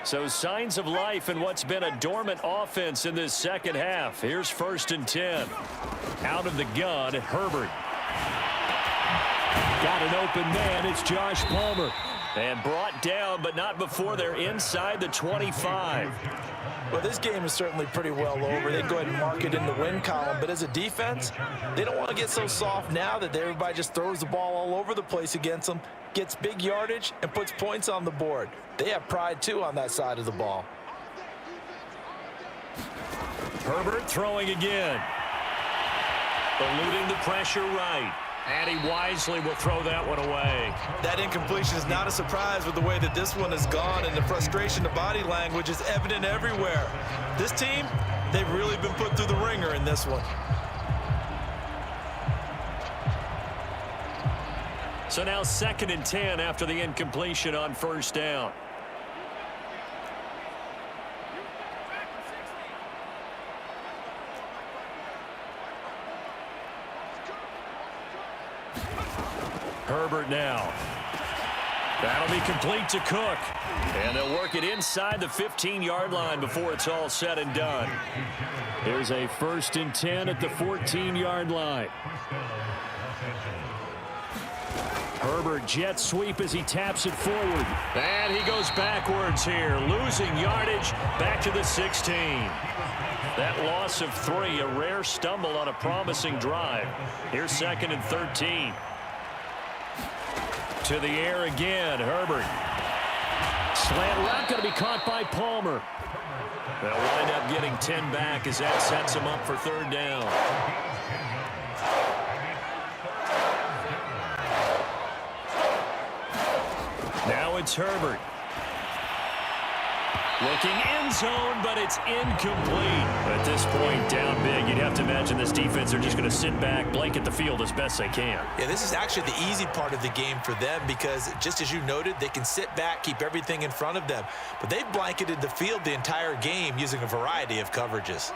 So signs of life in what's been a dormant offense in this second half. Here's 1st and 10. Out of the gun, Herbert. Got an open man. It's Josh Palmer. And brought down, but not before they're inside the 25. Well, this game is certainly pretty well over. They'd go ahead and mark it in the win column. But as a defense, they don't want to get so soft now that everybody just throws the ball all over the place against them, gets big yardage, and puts points on the board. They have pride, too, on that side of the ball. Herbert throwing again. Eluding the pressure right. And he wisely will throw that one away. That incompletion is not a surprise with the way that this one has gone, and the frustration, the body language is evident everywhere. This team, they've really been put through the ringer in this one. So now 2nd and 10 after the incompletion on 1st down. Herbert now. That'll be complete to Cook. And they'll work it inside the 15-yard line before it's all said and done. Here's a 1st and 10 at the 14-yard line. Herbert jet sweep as he taps it forward. And he goes backwards here, losing yardage back to the 16. That loss of 3, a rare stumble on a promising drive. Here's 2nd and 13. To the air again, Herbert. Slant route going to be caught by Palmer. They'll wind up getting 10 back as that sets him up for 3rd down. Now it's Herbert. Looking end zone, but it's incomplete. At this point, down big, you'd have to imagine this defense are just going to sit back, blanket the field as best they can. Yeah, this is actually the easy part of the game for them because, just as you noted, they can sit back, keep everything in front of them. But they've blanketed the field the entire game using a variety of coverages.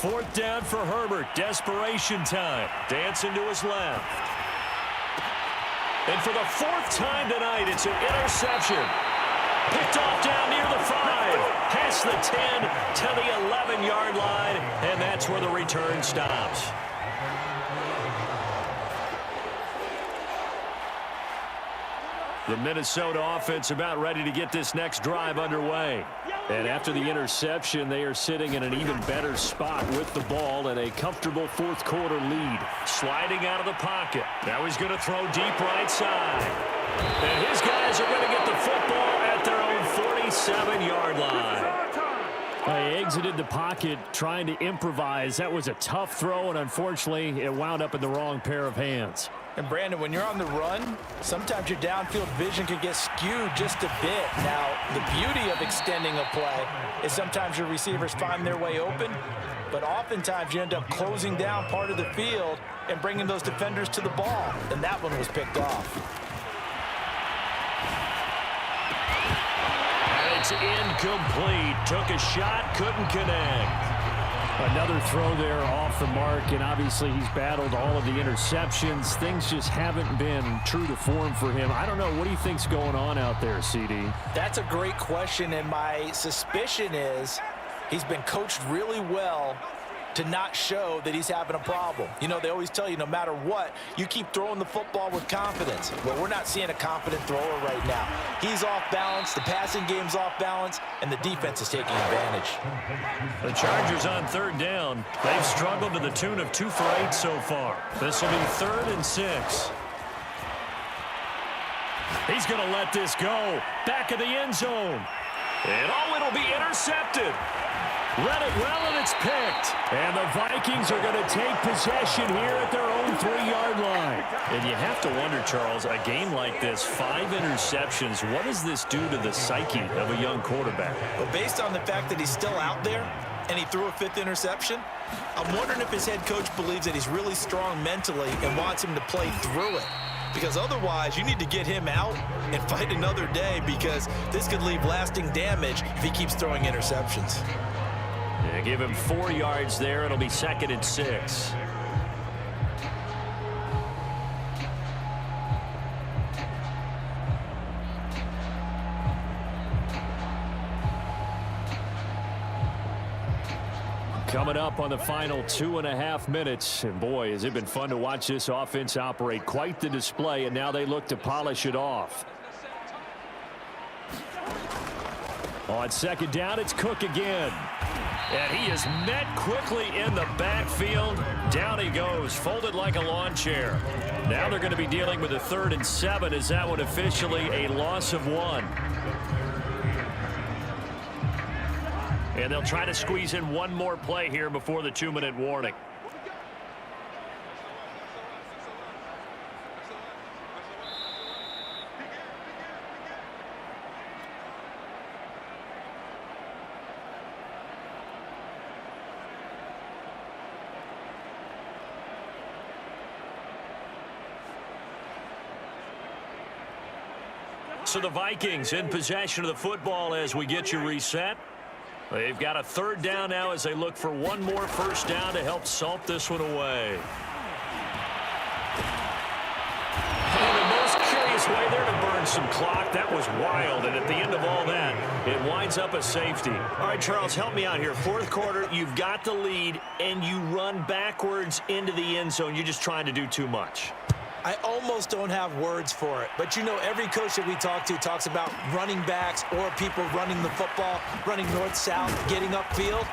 Fourth down for Herbert. Desperation time. Dancing to his left. And for the 4th time tonight, it's an interception. Picked off down near the 5. Past the 10 to the 11-yard line. And that's where the return stops. The Minnesota offense about ready to get this next drive underway. And after the interception, they are sitting in an even better spot with the ball and a comfortable 4th quarter lead. Sliding out of the pocket. Now he's going to throw deep right side. And his guys are going to get the football at their own 47-yard line. They exited the pocket trying to improvise. That was a tough throw, and unfortunately, it wound up in the wrong pair of hands. And, Brandon, when you're on the run, sometimes your downfield vision can get skewed just a bit. Now, the beauty of extending a play is sometimes your receivers find their way open, but oftentimes you end up closing down part of the field and bringing those defenders to the ball, and that one was picked off. And it's incomplete. Took a shot, couldn't connect. Another throw there off the mark, and obviously he's battled all of the interceptions. Things just haven't been true to form for him. I don't know. What do you think's going on out there, CD? That's a great question, and my suspicion is he's been coached really well to not show that he's having a problem. You know, they always tell you no matter what, you keep throwing the football with confidence. Well, we're not seeing a confident thrower right now. He's off balance, the passing game's off balance, and the defense is taking advantage. The Chargers on 3rd down. They've struggled to the tune of 2 for 8 so far. This will be 3rd and 6. He's going to let this go. Back of the end zone. And it'll be intercepted. Read it well, and it's picked. And the Vikings are going to take possession here at their own 3-yard line. And you have to wonder, Charles, a game like this, 5 interceptions, what does this do to the psyche of a young quarterback? Well, based on the fact that he's still out there and he threw a 5th interception, I'm wondering if his head coach believes that he's really strong mentally and wants him to play through it. Because otherwise, you need to get him out and fight another day, because this could leave lasting damage if he keeps throwing interceptions. Yeah, They give him 4 yards there. It'll be 2nd and 6. Coming up on the final 2.5 minutes. And boy, has it been fun to watch this offense operate. Quite the display, and now they look to polish it off. On 2nd down, it's Cook again. And he is met quickly in the backfield. Down he goes, folded like a lawn chair. Now they're going to be dealing with a 3rd and 7. Is that one officially a loss of 1? And they'll try to squeeze in one more play here before the 2-minute warning. So the Vikings in possession of the football as we get you reset. They've got a 3rd down now as they look for one more 1st down to help salt this one away. In the most curious way there to burn some clock. That was wild, and at the end of all that, it winds up a safety. All right, Charles, help me out here. 4th quarter, you've got the lead, and you run backwards into the end zone. You're just trying to do too much. I almost don't have words for it. But, you know, every coach that we talk to talks about running backs or people running the football, running north-south, getting upfield.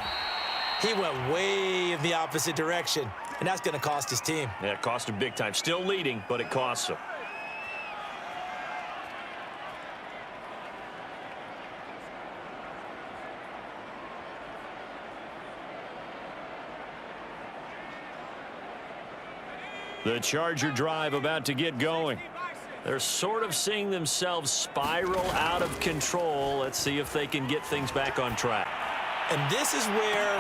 He went way in the opposite direction, and that's going to cost his team. Yeah, it cost him big time. Still leading, but it costs him. The Charger drive about to get going. They're sort of seeing themselves spiral out of control. Let's see if they can get things back on track. And this is where...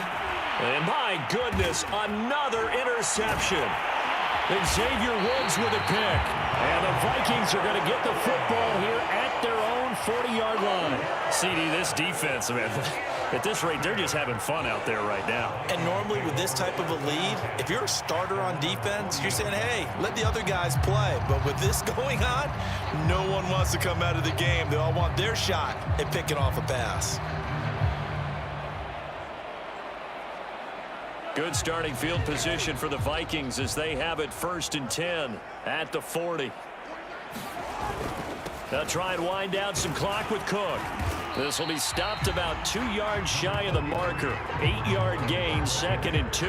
And my goodness, another interception. Xavier Woods with a pick. And the Vikings are going to get the football here at their own 40-yard line. CD, this defense, man, at this rate, they're just having fun out there right now. And normally with this type of a lead, if you're a starter on defense, you're saying, hey, let the other guys play. But with this going on, no one wants to come out of the game. They all want their shot at picking off a pass. Good starting field position for the Vikings as they have it 1st and 10 at the 40. They'll try and wind down some clock with Cook. This will be stopped about 2 yards shy of the marker. 8-yard gain, 2nd and 2.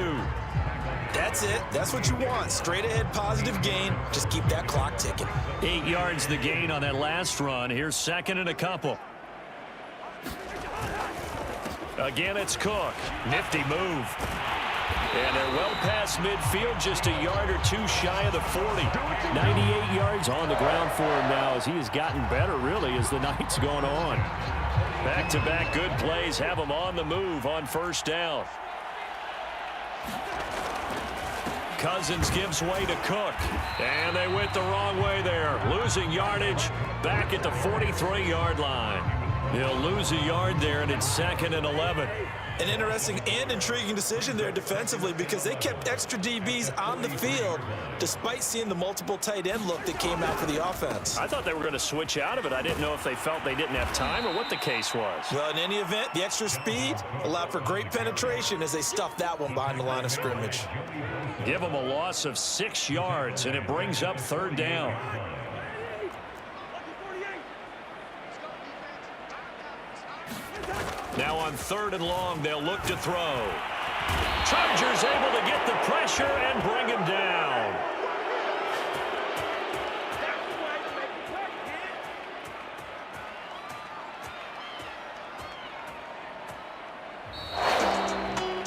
That's it. That's what you want. Straight ahead positive gain. Just keep that clock ticking. 8 yards the gain on that last run. Here's 2nd and a couple. Again, it's Cook. Nifty move. And they're well past midfield, just a yard or 2 shy of the 40. 98 yards on the ground for him now as he has gotten better, really, as the night's going on. Back-to-back good plays have him on the move on 1st down. Cousins gives way to Cook. And they went the wrong way there. Losing yardage back at the 43-yard line. He'll lose a yard there, and it's 2nd and 11. An interesting and intriguing decision there defensively because they kept extra DBs on the field despite seeing the multiple tight end look that came out for the offense. I thought they were going to switch out of it. I didn't know if they felt they didn't have time or what the case was. Well, in any event, the extra speed allowed for great penetration as they stuffed that one behind the line of scrimmage. Give them a loss of 6 yards, and it brings up 3rd down. Now on 3rd and long, they'll look to throw. Chargers able to get the pressure and bring him down.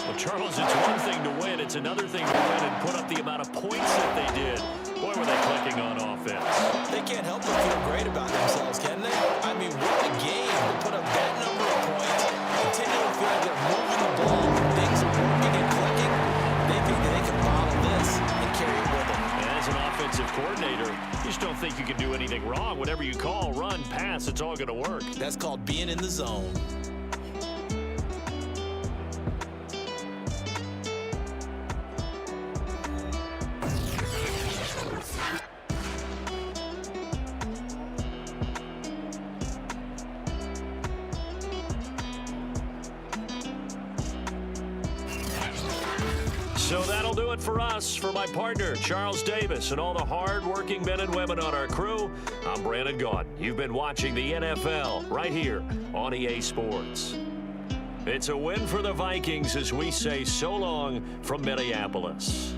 Well, Charles, it's one thing to win. It's another thing to win and put up the amount of points that they did. Boy, were they clicking on offense. They can't help but feel great about themselves, can they? I mean, what a game to put up that number of points. Continue to feel like they're moving the ball. Things are working and clicking. They think that they can bottle this and carry it with them. And as an offensive coordinator, you just don't think you can do anything wrong. Whatever you call, run, pass, it's all going to work. That's called being in the zone. That'll do it for us. For my partner, Charles Davis, and all the hard-working men and women on our crew, I'm Brandon Gaudin. You've been watching the NFL right here on EA Sports. It's a win for the Vikings as we say so long from Minneapolis.